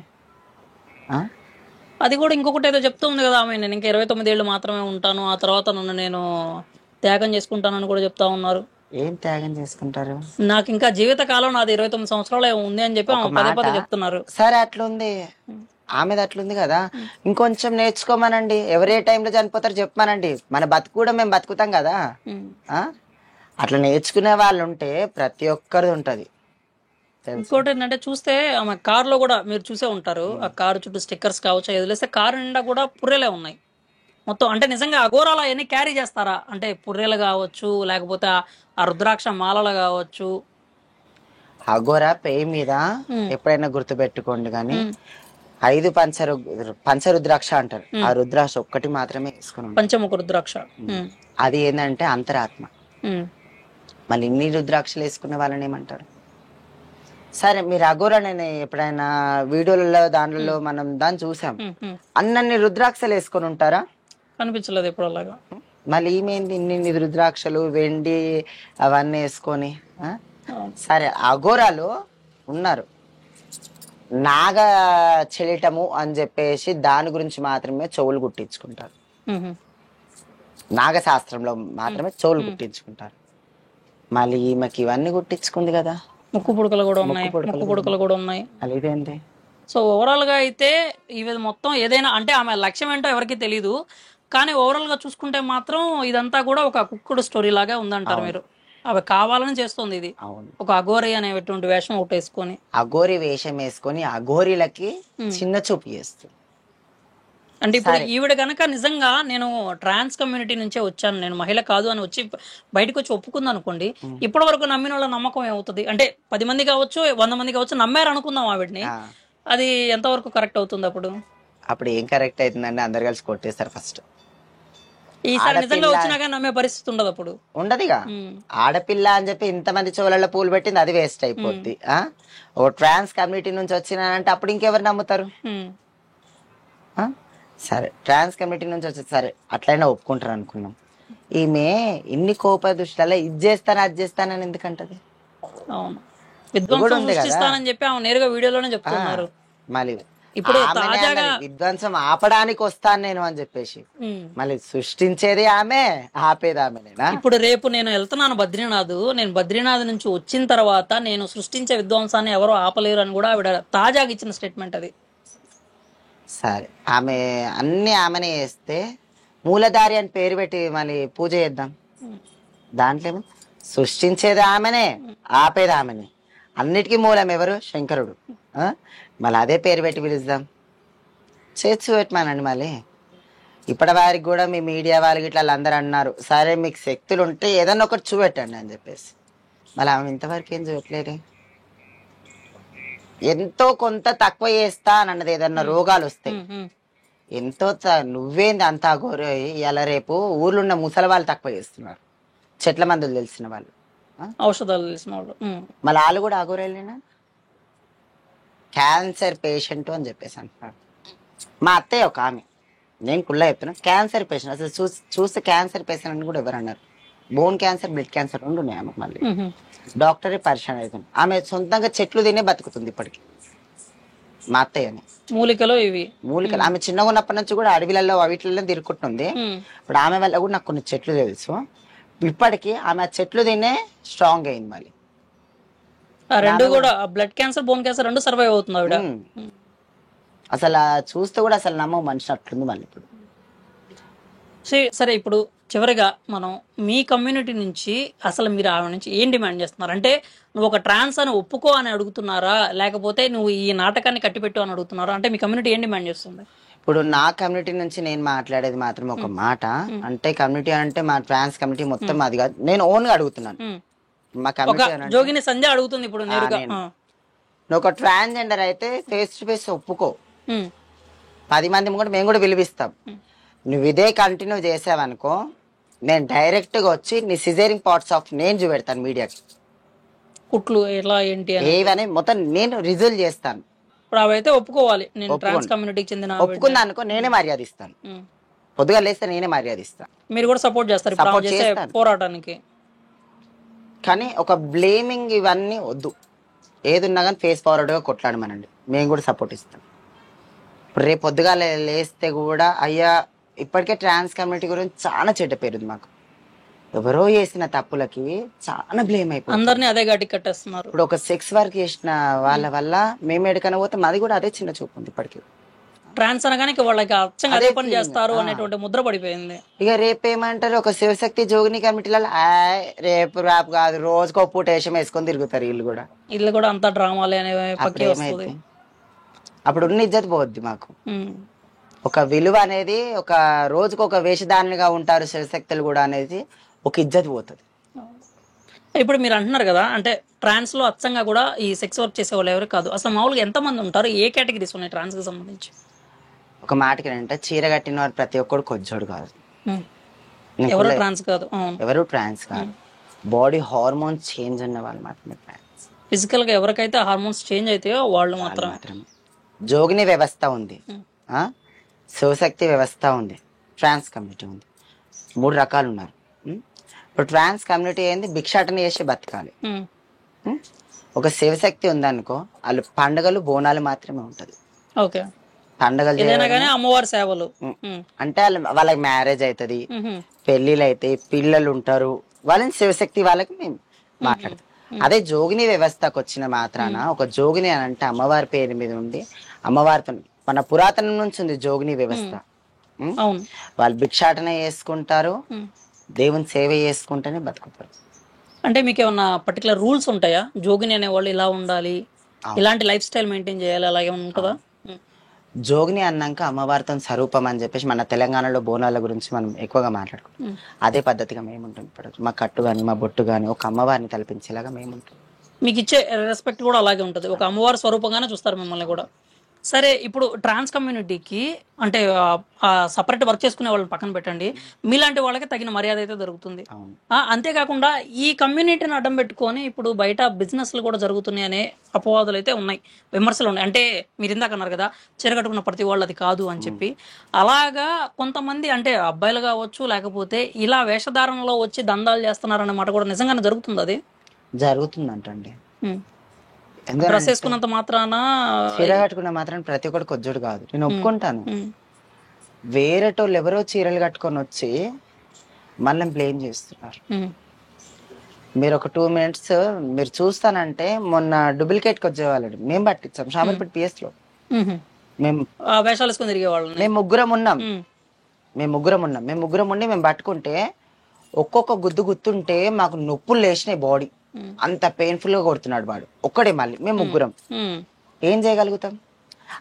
అది కూడా ఇంకొకటి ఏదో చెప్తూ ఉంది కదా ఆమె, నేను ఇంకా 29 ఏళ్ళు మాత్రమే ఉంటాను, ఆ తర్వాత నన్ను నేను త్యాగం చేసుకుంటానని కూడా చెప్తా ఉన్నారు. ఏం త్యాగం చేసుకుంటారు? నాకు ఇంకా జీవిత కాలం నాది 29 సంవత్సరాలు ఉంది అని చెప్పి పదే చెప్తున్నారు. సరే, అట్లుంది ఆమెది, అట్లుంది కదా, ఇంకొంచెం నేర్చుకోమనండి. ఎవరే టైంలో చనిపోతారు చెప్పమనండి, మన బతుకు కూడా మేము బతుకుతాం కదా. అట్లా నేర్చుకునే వాళ్ళు ఉంటే ప్రతి ఒక్కరిది ఉంటది. ఇంకోటి ఏంటంటే, చూస్తే ఆమె కార్ లో కూడా మీరు చూసే ఉంటారు, ఆ కారు చుట్టూ స్టిక్కర్స్ కావచ్చు, వదిలేస్తే కారు నిండా కూడా పుర్రెలే ఉన్నాయి మొత్తం. అంటే నిజంగా అఘోరాలు అవన్నీ క్యారీ చేస్తారా? అంటే పుర్రెలు కావచ్చు, లేకపోతే ఆ రుద్రాక్ష మాలలు కావచ్చు. అఘోరా పేయి మీద ఎప్పుడైనా గుర్తు పెట్టుకోండి కానీ 5 పంచరుద్రాక్ష అంటారు. ఆ రుద్రాక్ష ఒక్కటి మాత్రమే వేసుకుని ఉంటారు. పంచముఖ రుద్రాక్ష. అది ఏంటంటే అంతరాత్మ. మళ్ళీ ఇన్ని రుద్రాక్షలు వేసుకునే వాళ్ళని ఏమంటారు? సరే, మీరు అఘోరా నేను ఎప్పుడైనా వీడియోలలో దాంట్లో మనం దాన్ని చూసాం, అన్నన్ని రుద్రాక్షలు వేసుకొని ఉంటారా? కనిపించలేదు ఎప్పుడు అలాగా. మళ్ళీ ఈమెంది ఇన్ని రుద్రాక్షలు వెండి అవన్నీ వేసుకొని? సరే, అఘోరాలు ఉన్నారు, నాగ చెలిటము అని చెప్పేసి దాని గురించి మాత్రమే చెవులు కుట్టించుకుంటారు. నాగశాస్త్రంలో మాత్రమే చెవులు కుట్టించుకుంటారు. మళ్ళీ ఈమెకి ఇవన్నీ కుట్టించుకుంది కదా, ముక్కు పుడకలు కూడా ఉన్నాయి. ఇదేంటి? సో ఓవరాల్ గా అయితే ఇవి మొత్తం ఏదైనా అంటే ఆమె లక్ష్యం ఏంటో ఎవరికి తెలియదు, కానీ ఓవరాల్ గా చూసుకుంటే మాత్రం ఇదంతా కూడా ఒక కుక్కుడు స్టోరీ లాగా ఉందంటారు మీరు. అవి కావాలని చేస్తుంది ఇది. ఒక అఘోరి అనేటువంటి వేషం ఒకటి వేసుకొని, అఘోరి వేషం వేసుకొని అఘోరీలకి చిన్న చూపు చేస్తుంది. అంటే ఇప్పుడు ఈవిడ కనుక నిజంగా నేను ట్రాన్స్ కమ్యూనిటీ నుంచే వచ్చాను, నేను మహిళ కాదు అని వచ్చి బయటకు వచ్చి ఒప్పుకుంది అనుకోండి, ఇప్పటి వరకు నమ్మిన వాళ్ళ నమ్మకం ఏమవుతుంది? అంటే 10 మంది కావచ్చు, 100 మంది కావచ్చు, నమ్మారు అనుకుందాం ఆవిడని, అది ఎంతవరకు కరెక్ట్ అవుతుంది? అప్పుడు ఏం కరెక్ట్ అవుతుందండి? అందరు కలిసి కొట్టేస్తారు ఫస్ట్. ఈసారి నిజంగా వచ్చినా కానీ నమ్మే పరిస్థితి ఉండదు. అప్పుడు ఉండదుగా. ఆడపిల్ల అని చెప్పి ఇంతమంది చెవులలో పూలు పెట్టింది, అది వేస్ట్ అయిపోద్ది. ఓ ట్రాన్స్ కమ్యూనిటీ నుంచి వచ్చినానంటే అప్పుడు ఇంకెవరు నమ్ముతారు? సరే, ట్రాన్స్ కమ్యూనిటీ నుంచి వచ్చేది సరే, అట్లయినా ఒప్పుకుంటారు అనుకున్నాం. ఈమె ఇన్ని కోప దృష్టిలో ఇది చేస్తాను అది చేస్తానని ఎందుకంటది? అవును, విధ్వంసం సృష్టిస్తానని చెప్పి ఆమె నేరుగా వీడియోలోనే చెప్తున్నారు. మళ్ళీ ఇప్పుడు తాజాగా విధ్వంసం ఆపడానికి వస్తాను నేను అని చెప్పేసి, మళ్ళీ సృష్టించేది ఆమె, ఆపేది ఆమెనేనా? ఇప్పుడు రేపు నేను వెళ్తున్నాను బద్రీనాథ్, నేను బద్రీనాథ్ నుంచి వచ్చిన తర్వాత నేను సృష్టించే విధ్వంసాన్ని ఎవరు ఆపలేరు అని కూడా ఆవిడ తాజాగా ఇచ్చిన స్టేట్మెంట్ అది. సరే, ఆమె అన్ని ఆమెనే చేస్తే మూలధారి అని పేరు పెట్టి మళ్ళీ పూజ చేద్దాం. దాంట్లో సృష్టించేది ఆమెనే, ఆపేది ఆమెనే, అన్నిటికీ మూలం ఎవరు? శంకరుడు. మళ్ళీ అదే పేరు పెట్టి పిలుద్దాం, చేర్చి పెట్టమానండి. మళ్ళీ ఇప్పటి వారికి కూడా మీ మీడియా వాళ్ళకి ఇట్లా అందరూ అన్నారు, సరే మీకు శక్తులు ఉంటే ఏదన్నా ఒకటి చూపెట్టండి అని చెప్పేసి, మళ్ళీ ఆమె ఇంతవరకు ఏం చూడట్లేదు. ఎంతో కొంత తక్కువ చేస్తా అని అన్నది. ఏదన్నా రోగాలు వస్తాయి, ఎంతో నువ్వేంది అంతా గోరు. ఇలా రేపు ఊర్లో ఉన్న ముసలి వాళ్ళు తక్కువ చేస్తున్నారు, చెట్ల మందులు తెలిసిన వాళ్ళు, ఔషధాలు తెలిసిన వాళ్ళు, మళ్ళీ వాళ్ళు కూడా అఘోరేలేనా? క్యాన్సర్ పేషెంట్ అని చెప్పేసి అంటున్నారు. మా అత్తయ్య ఒక ఆమె, నేను కుళ్ళ చెప్తున్నా, క్యాన్సర్ పేషెంట్. అసలు చూస్తే క్యాన్సర్ పేషెంట్ అని కూడా ఎవరు అన్నారు? బోన్ క్యాన్సర్, బ్లడ్ క్యాన్సర్ రెండు ఉన్నాయి ఆమెకు. మళ్ళీ డాక్టరే పరిచయం అవుతుంది. ఆమె సొంతంగా చెట్లు తినే బతుకుతుంది ఇప్పటికి. మా అత్తయ్యని మూలికలు ఆమె చిన్నగా ఉన్నప్పటి నుంచి కూడా అడవిలలో వీటిలలో తిరుగుతుంది. ఇప్పుడు ఆమె వల్ల కూడా నాకు కొన్ని చెట్లు తెలుసు. ఇప్పటికి ఆమె ఆ చెట్లు తినే స్ట్రాంగ్ అయింది. మళ్ళీ రెండు కూడా బ్లడ్ క్యాన్సర్, బోన్ క్యాన్సర్ రెండు సర్వైవ్ అవుతుంది ఆవిడ. అసలు చూస్తే కూడా అసలు నమ్మ మనిషి అట్లుంది. మళ్ళీ ఇప్పుడు సరే, ఇప్పుడు చివరిగా మనం మీ కమ్యూనిటీ నుంచి అసలు మీరు ఆవిడ నుంచి ఏం డిమాండ్ చేస్తున్నారు? అంటే నువ్వు ఒక ట్రాన్స్ అని ఒప్పుకో అని అడుగుతున్నారా, లేకపోతే నువ్వు ఈ నాటకాన్ని కట్టిపెట్టు అని అడుగుతున్నారా? అంటే మీ కమ్యూనిటీ ఏం డిమాండ్ చేస్తుంది? ఇప్పుడు నా కమ్యూనిటీ నుంచి నేను మాట్లాడేది మాత్రం ఒక మాట, అంటే కమ్యూనిటీ అంటే మా ట్రాన్స్ కమ్యూనిటీ మొత్తం అది కాదు, నేను ఓన్ గా అడుగుతున్నాను. మా కమ్యూనిటీ జోగిని సంధ్య అడుగుతుంది ఇప్పుడు నేరుగా, నువ్వు ఒక ట్రాన్స్జెండర్ అయితే ఫేస్ టు ఫేస్ ఒప్పుకో, 10 మంది కూడా మేము కూడా పిలిపిస్తాం. నువ్వు ఇదే కంటిన్యూ చేసావనుకో, నేను డైరెక్ట్ గా వచ్చి నీ సిజేరింగ్ పార్ట్స్ ఆఫ్ నేను చూపెడతాను మీడియాకి, కుట్లు ఎలా ఏంటి ఏవని మొత్తం నేను రిజల్వ్ చేస్తాను. ఇప్పుడు అవైతే ఒప్పుకోవాలి. నేను ట్రాన్స్ కమ్యూనిటీకి చెందిన ఒప్పుకుందా అనుకో, నేనే మర్యాద ఇస్తాను. పొద్దుగా లేస్తే నేనే మర్యాద ఇస్తాను. మీరు కూడా సపోర్ట్ చేస్తారు పోరాటానికి. కానీ ఒక బ్లేమింగ్ ఇవన్నీ వద్దు, ఏది ఉన్నా కానీ ఫేస్ ఫార్వర్డ్ గా కొట్లాడమనండి, మేము కూడా సపోర్ట్ ఇస్తాం. ఇప్పుడు రేపు పొద్దుగా లేస్తే కూడా అయ్యా ఇప్పటికే ట్రాన్స్ కమ్యూనిటీ గురించి చాలా చెడ్డ పేరుంది మాకు, ఎవరో చేసిన తప్పులకి చాలా బ్లేమ్ అయిపోయింది, అందరినీ అదే గట్టి కట్టేస్తున్నారు. ఇప్పుడు ఒక సెక్స్ వర్క్ చేసిన వాళ్ళ వల్ల మేము ఎక్కడికైనా పోతే మాది కూడా అదే చిన్న చూపు ఉంది. ఇప్పటికి ట్రాన్స్ అనగానే వాళ్ళకి అచ్చంగా అదే పని చేస్తారు అనేటువంటి ముద్ర పడిపోయింది. ఇక రేపు ఏమంటారు, ఒక శివశక్తి జోగిని కమిటీలలో రేపు ర్యాప్ కాదు రోజుకో పూట వేషం వేసుకొని తిరుగుతారు. వీళ్ళు కూడా అంతా డ్రామాలే అనే అప్పుడు ఉన్న ఇజ్జత్ పోద్ది మాకు. ఒక విలువ అనేది, ఒక రోజుకు ఒక వేషధారణగా ఉంటారు శివశక్తులు కూడా అనేది ఒక ఇజ్జత్ పోతుంది. ఇప్పుడు మీరు అంటున్నారు కదా, అంటే ట్రాన్స్ లో అచ్చంగా కూడా ఈ సెక్స్ వర్క్ చేసే వాళ్ళు ఎవరు కాదు, అసలు మామూలుగా ఎంత మంది ఉంటారు, ఏ కేటగిరీస్ ఉన్నాయి ట్రాన్స్ కి సంబంధించి? ఒక మాటకి అంటే చీర కట్టిన వారు ప్రతి ఒక్కడు కొజ్జోడు కాదు. ఉమ్. నేను ఎవరు ఫుల్ ట్రాన్స్ కాదు, అవును. ఎవరు ట్రాన్స్ కాదు. బాడీ హార్మోన్స్ చేంజ్ ఉన్న వాళ్ళు మాత్రమే ట్రాన్స్. ఫిజికల్ గా ఎవరికైతే హార్మోన్స్ చేంజ్ అవుతాయో వాళ్ళు మాత్రం. జోగిని వ్యవస్థ ఉంది, శివశక్తి వ్యవస్థ ఉంది, ట్రాన్స్ కమ్యూనిటీ ఉంది. 3 రకాలు ఉన్నారు. ఇప్పుడు ట్రాన్స్ కమ్యూనిటీ ఏంది, భిక్షాటన చేసి బతకాలి. ఒక శివశక్తి ఉందనుకో, వాళ్ళు పండుగలు బోనాలు మాత్రమే ఉంటది. ఓకే, పండుగలు ఏదైనా కానీ అమ్మవారి సేవలు. అంటే వాళ్ళకి మ్యారేజ్ అవుతుంది, పెళ్లిళ్ళు అయితే, పిల్లలు ఉంటారు, వాళ్ళని శివశక్తి వాళ్ళకి మేము మాట్లాడతాం. అదే జోగిని వ్యవస్థకు వచ్చిన మాత్రాన, ఒక జోగిని అని అంటే అమ్మవారి పేరు మీద ఉండి అమ్మవారితో మన పురాతనం నుంచి ఉంది జోగిని వ్యవస్థ. వాళ్ళు భిక్షాటన చేసుకుంటారు, దేవుని సేవ చేసుకుంటేనే బతుకుతారు. అంటే మీకు ఏమన్నా పర్టికులర్ రూల్స్ ఉంటాయా, జోగిని అనే వాళ్ళు ఇలా ఉండాలి, ఇలాంటి లైఫ్ స్టైల్ మెయింటైన్ చేయాలి, అలాగే ఉంటుందా? జోగిని అన్నాక అమ్మవారితో స్వరూపం అని చెప్పేసి మన తెలంగాణలో బోనాల గురించి మనం ఎక్కువగా మాట్లాడుకుంటాం. అదే పద్ధతిగా మేము ఉంటాం. ఇప్పుడు మా కట్టు కానీ మా బొట్టు కానీ ఒక అమ్మవారిని తలపించేలాగా మేము ఉంటాం. మీకు ఇచ్చే రెస్పెక్ట్ కూడా అలాగే ఉంటుంది, ఒక అమ్మవారి స్వరూపంగానే చూస్తారు మిమ్మల్ని కూడా. సరే, ఇప్పుడు ట్రాన్స్ కమ్యూనిటీకి అంటే సపరేట్ వర్క్ చేసుకునే వాళ్ళని పక్కన పెట్టండి, మీలాంటి వాళ్ళకి తగిన మర్యాద అయితే దొరుకుతుంది. అంతేకాకుండా ఈ కమ్యూనిటీని అడ్డం పెట్టుకొని ఇప్పుడు బయట బిజినెస్లు కూడా జరుగుతున్నాయి అనే అపవాదులు అయితే ఉన్నాయి, విమర్శలు ఉన్నాయి. అంటే మీరు ఇందాక అన్నారు కదా, చీరకట్టుకున్న ప్రతి వాళ్ళు అది కాదు అని చెప్పి. అలాగా కొంతమంది అంటే అబ్బాయిలు కావచ్చు, లేకపోతే ఇలా వేషధారణలో వచ్చి దందాలు చేస్తున్నారన్నమాట కూడా నిజంగానే జరుగుతుంది. అది జరుగుతుందంటండి. డ్రెస్ వేసుకున్నంత మాత్రాన, చీర కట్టుకున్న మాత్రం ప్రతి ఒక్కటి కొజ్జుడు కాదు, నేను ఒప్పుకుంటాను. వేరేటోళ్ళు ఎవరో చీరలు కట్టుకొని వచ్చి మళ్ళీ బ్లేమ్ చేస్తున్నారు. మీరు ఒక 2 minutes మీరు చూస్తానంటే, మొన్న డూప్లికేట్ కి వచ్చేవాళ్ళు మేము పట్టించాం షామర్పేట PS లో. మేము వేషాలు వేసుకొని తిరిగే వాళ్ళు మేము ముగ్గురం ఉన్నాం. మేము ముగ్గురం ఉండి మేము పట్టుకుంటే ఒక్కొక్క గుద్దు గుర్తుంటే మాకు నొప్పులు లేచినాయి బాడీ, అంత పెయిన్ఫుల్ గా కొడుతున్నాడు వాడు ఒక్కడే. మళ్ళీ మేము ముగ్గురం ఏం చేయగలుగుతాం?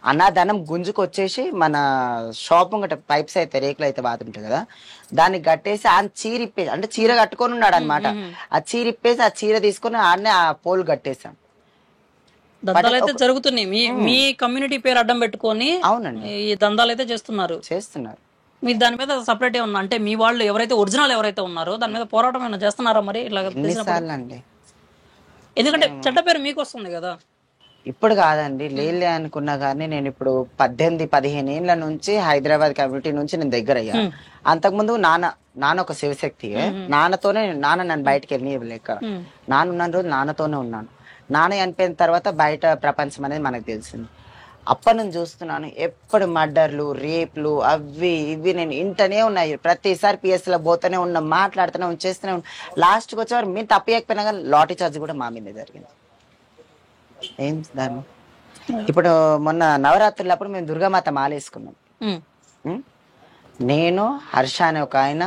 అన్నదానం గుంజుకు వచ్చేసి మన షాప్ ముంగట పైప్స్ అయితే రేకులు అయితే బాతుంటాయి కదా, దాన్ని కట్టేసి ఆ చీర ఇప్పేసి, అంటే చీర కట్టుకొని ఉన్నాడు అనమాట, ఆ చీర ఇప్పేసి ఆ చీర తీసుకొని ఆడనే ఆ పోల్ కట్టేసాం. దందాలు అయితే జరుగుతున్నాయి, మీ కమ్యూనిటీ పేరు అడ్డం పెట్టుకొని. అవునండి, ఈ దందాలు అయితే చేస్తున్నారు. మీరు దాని మీద సపరేట్ ఉన్నా అంటే మీ వాళ్ళు ఎవరైతే ఒరిజినల్ ఎవరైతే ఉన్నారో దాని మీద పోరాటం ఏమైనా చేస్తున్నారా మరి? ఇట్లా ఎందుకంటే చెడ్డ పేరు మీకు వస్తుంది కదా. ఇప్పుడు కాదండి, లేలే అనుకున్నా కానీ నేను ఇప్పుడు 18-15 ఏళ్ల నుంచి హైదరాబాద్ కమ్యూనిటీ నుంచి నేను దగ్గర అయ్యా. అంతకుముందు నాన్న ఒక శివశక్తి, నాన్న నన్ను బయటకు వెళ్ళలేక, నాన్న ఉన్న రోజు నాన్నతోనే ఉన్నాను. నాన్న చనిపోయిన తర్వాత బయట ప్రపంచం అనేది మనకు తెలిసింది. అప్పటి నుంచి చూస్తున్నాను, ఎప్పుడు మర్డర్లు, రేప్లు, అవి ఇవి నేను ఇంటనే ఉన్నాయి. ప్రతిసారి PS లో పోతూనే ఉన్నాం, మాట్లాడుతూనే చేస్తూనే ఉన్నాం. లాస్ట్కి వచ్చేవారు మేము తప్పకపోయినా కానీ లాటరీ చార్జ్ కూడా మా మీదే జరిగింది. ఏం దాన్ని ఇప్పుడు మొన్న నవరాత్రులప్పుడు మేము దుర్గామాత మాల వేసుకున్నాం. నేను, హర్ష అనే ఒక ఆయన,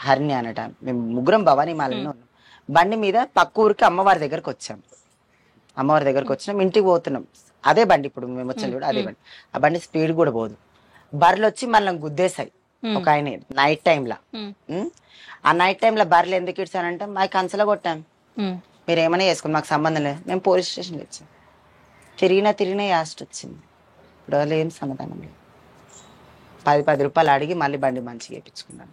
హరిణి అనట, మేము ముగ్గురం భవానీ మాలలో ఉన్నాం. బండి మీద పక్క ఊరికి అమ్మవారి దగ్గరకు వచ్చాం. ఇంటికి పోతున్నాం, అదే బండి ఇప్పుడు మేము వచ్చాను కూడా అదే బండి. ఆ బండి స్పీడ్ కూడా పోదు. బర్రెలు వచ్చి మనల్ని గుద్దేశాయి. ఒక ఆయన నైట్ టైంలో, ఆ నైట్ టైంలో బర్రెలు ఎందుకు ఇచ్చానంటే మా కంచలో కొట్టాం, మీరు ఏమైనా చేసుకోండి మాకు సంబంధం లేదు. మేము పోలీస్ స్టేషన్లో ఇచ్చాం. తిరిగినా యాస్ట్ వచ్చింది. ఇప్పుడు వాళ్ళు ఏం సమాధానం లేదు. 10 రూపాయలు అడిగి మళ్ళీ బండి మంచిగా వేయించుకున్నాను.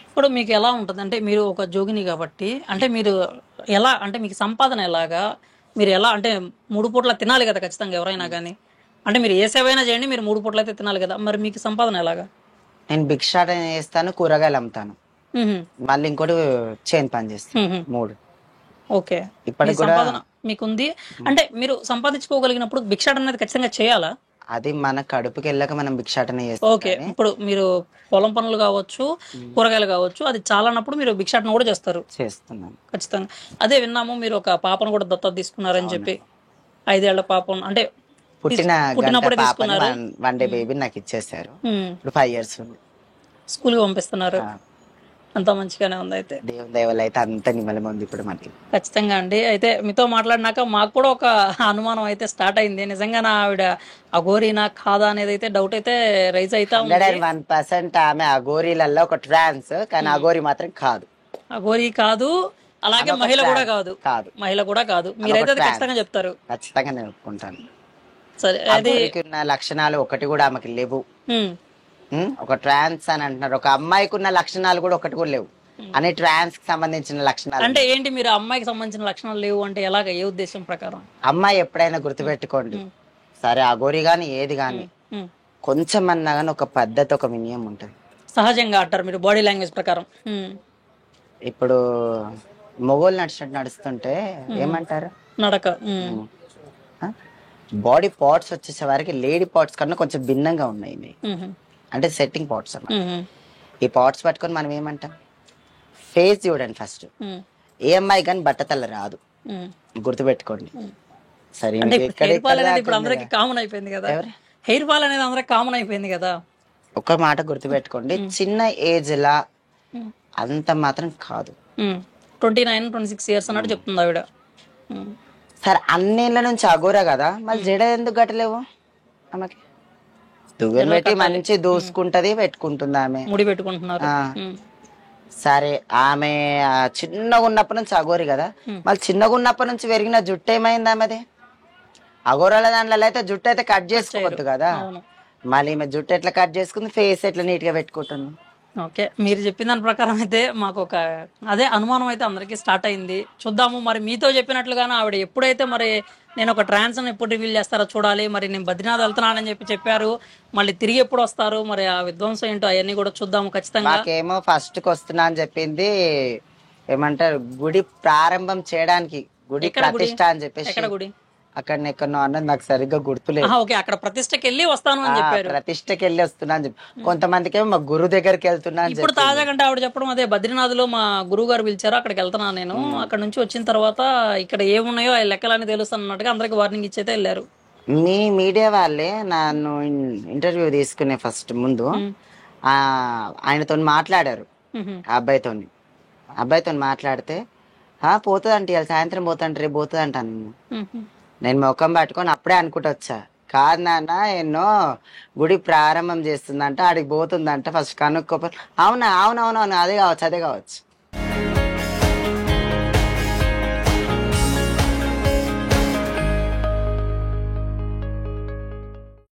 ఇప్పుడు మీకు ఎలా ఉంటుంది అంటే, మీరు ఒక జోగిని కాబట్టి, అంటే మీరు ఎలా, అంటే మీకు సంపాదన ఎలాగా, మీరు ఎలా అంటే 3 పూట్ల తినాలి కదా ఖచ్చితంగా ఎవరైనా కానీ. అంటే మీరు ఏ సేవైనా చేయండి, మీరు 3 పూట్ల అయితే తినాలి కదా, మరి మీకు సంపాదన ఎలాగా? నేను భిక్షాటన చేస్తాను, కూరగాయలు అమ్ముతాను, మళ్ళీ ఇంకోటి చేను పని చేస్తాను. 3. ఓకే, ఇప్పటికి సంపాదన మీకుంది. అంటే మీరు సంపాదించుకోగలిగినప్పుడు భిక్షాటన అనేది ఖచ్చితంగా చేయాలా? అది మన కడుపుకి వెళ్ళక మనం భిక్షాటన చేస్తాం. ఓకే, ఇప్పుడు మీరు పొలం పనులు కావచ్చు, కూరగాయలు కావచ్చు, అది చాలన్నప్పుడు మీరు భిక్షాటన కూడా చేస్తున్నాను ఖచ్చితంగా. అదే విన్నాము, మీరు ఒక పాపను కూడా దత్తత తీసుకున్నారని చెప్పి. 5 ఏళ్ల పాపం, అంటే పుట్టినప్పుడే తీసుకున్నారు. 1 డే బేబీ నాకు ఇచ్చేసారు. ఇప్పుడు 5 years ఉంది. స్కూల్ కి పంపిస్తున్నారు. అంత మంచిగానే ఉంది. అయితే దేవుని దయ వల్ల అయితే అంత నిమ్మలం ఉంది ఇప్పుడు మనకి. ఖచ్చితంగా అండి. అయితే మీతో మాట్లాడినాక మాకు కూడా ఒక అనుమానం అయితే స్టార్ట్ అయింది. నిజంగా నా ఆవిడ అఘోరీనా కాదా అనేది అయితే డౌట్ అయితే రైజ్ అవుతా ఉంది. 100% ఆమె అఘోరీలలో ఒక ట్రాన్స్, కానీ అఘోరీ మాత్రం కాదు. అఘోరీ కాదు, అలాగే ఆమె ఒక మహిళ కూడా trans. కాదు కాదు మహిళ కూడా కాదు మీరైతే అది trans. ఖచ్చితంగా చెప్తారు. ఖచ్చితంగా నేను ఒప్పుకుంటాను. సరే అది అఘోరికి ఉన్న లక్షణాలు ఒకటి కూడా ఆమెకి లేవు. ఉమ్, ఒక ట్రాన్స్ అని అంటున్నారు, ఒక అమ్మాయికి ఉన్న లక్షణాలు కూడా ఒకటి కూడా లేవు. అనే ట్రాన్స్ కి సంబంధించిన లక్షణాలు. అంటే ఏంటి మీరు ఆ అమ్మాయికి సంబంధించిన లక్షణాలు లేవు అంటే ఎలాగ, ఏ ఉద్దేశం ప్రకారం? అమ్మాయి ఎప్పుడైనా గుర్తుపెట్టుకోండి, సరే అఘోరి గాని ఏది గాని ఉమ్, కొంచెం అన్నా గానీ ఒక పద్ధతి, ఒక వినయం ఉంటుంది. సహజంగా అంటారు మీరు బాడీ లాంగ్వేజ్ ప్రకారం. ఇప్పుడు మొగోళ్ళు నడిచినట్టు నడుస్తుంటే ఏమంటారు? నడక. బాడీ పార్ట్స్ వచ్చేసే వారికి లేడీ పార్ట్స్ కన్నా కొంచెం భిన్నంగా ఉన్నాయి ఇవి. అంటే సెట్టింగ్ పార్ట్స్ అన్నమాట. ఈ పార్ట్స్ పట్టుకొని మనం ఏమంటాం? ఫేస్ చూడండి ఫస్ట్. ఏ అమ్మాయి కానీ బట్టతల రాదు, గుర్తుపెట్టుకోండి. సరే అంటే హెయిర్ ఫాల్ అనేది ఇప్పుడు అందరికి కామన్ అయిపోయింది కదా. హెయిర్ ఫాల్ అనేది అందరికి కామన్ అయిపోయింది కదా. ఒక మాట గుర్తుపెట్టుకోండి, చిన్న ఏజ్ లా అంత మాత్రం కాదు. 29, 26 ఇయర్స్ అన్నట్టు చెప్తుంది ఆవిడ. సరే అన్నేళ్ల నుంచి అఘోరా కదా, మళ్ళీ జడ ఎందుకు కట్టలేవు ఆమెకి? దువ్వెన పెట్టి మంచి దూసుకుంటది, పెట్టుకుంటుంది ఆమె, ముడి పెట్టుకుంటున్నారు. సరే ఆమె చిన్నగా ఉన్నప్పటి నుంచి అఘోరి కదా, మళ్ళీ చిన్నగా ఉన్నప్పటి నుంచి పెరిగిన జుట్టు ఏమైంది ఆమెది? అఘోరాల దాంట్లో అయితే జుట్టు అయితే కట్ చేసుకోవద్దు కదా, మళ్ళీ ఈమె జుట్టు ఎట్లా కట్ చేసుకుంది, ఫేస్ ఎట్లా నీట్ గా పెట్టుకుంటుంది. ఓకే, మీరు చెప్పిన దాని ప్రకారం అయితే మాకు ఒక అదే అనుమానం అయితే అందరికీ స్టార్ట్ అయింది. చూద్దాము మరి మీతో చెప్పినట్లుగానే ఆవిడ ఎప్పుడైతే మరి నేను ఒక ట్రాన్స్ అని ఎప్పుడు రివీల్ చేస్తారో చూడాలి. మరి నేను బద్రీనాథ్ వెళ్తున్నానని చెప్పారు, మళ్ళీ తిరిగి ఎప్పుడు వస్తారు, మరి ఆ విధ్వంసం ఏంటో అవన్నీ కూడా చూద్దాము ఖచ్చితంగా. నాకేమో ఫస్ట్ కి వస్తున్నా అని చెప్పింది, ఏమంటారు గుడి ప్రారంభం చేయడానికి, గుడి ప్రతిష్ట అని చెప్పేసి. ఎక్కడ గుడి? అక్కడ ఎక్కడో అన్నది నాకు సరిగ్గా గుర్తులేదు. ఓకే, అక్కడ ప్రతిష్టకి వెళ్ళి వస్తాను అని చెప్పారు. ప్రతిష్టకి వెళ్ళి వస్తున్నా అని చెప్పి, కొంతమందికి ఏమో మా గురువు దగ్గరికి వెళ్తున్నా అని ఇప్పుడు తాజా కంటే ఆవిడ చెప్పడం అదే, బద్రీనాథ్ లో మా గురువు గారు పిలిచారు, అక్కడికి వెళ్తున్నాను నేను. అక్కడ నుంచి వచ్చిన తర్వాత ఇక్కడ ఏమున్నాయో ఆ లెక్కలన్నీ తెలుస్తాను అన్నట్టుగా అందరికి వార్నింగ్ ఇచ్చైతే వెళ్ళారు. మీ మీడియా వాళ్ళే నన్ను ఇంటర్వ్యూ తీసుకునే ఫస్ట్ ముందు ఆయనతో మాట్లాడారు, ఆ అబ్బాయితో మాట్లాడితే పోతుందంటే ఇవాళ సాయంత్రం పోతుందంటే రేపు పోతుంది అంటాను. నేను ముఖం పట్టుకొని అప్పుడే అనుకుంటూ వచ్చా, కాదు నాన్న ఎన్నో గుడి ప్రారంభం చేస్తుందంట, ఆడికి పోతుందంట, ఫస్ట్ కనుక్కోపోయి అవునా అవునవునవును అదే కావచ్చు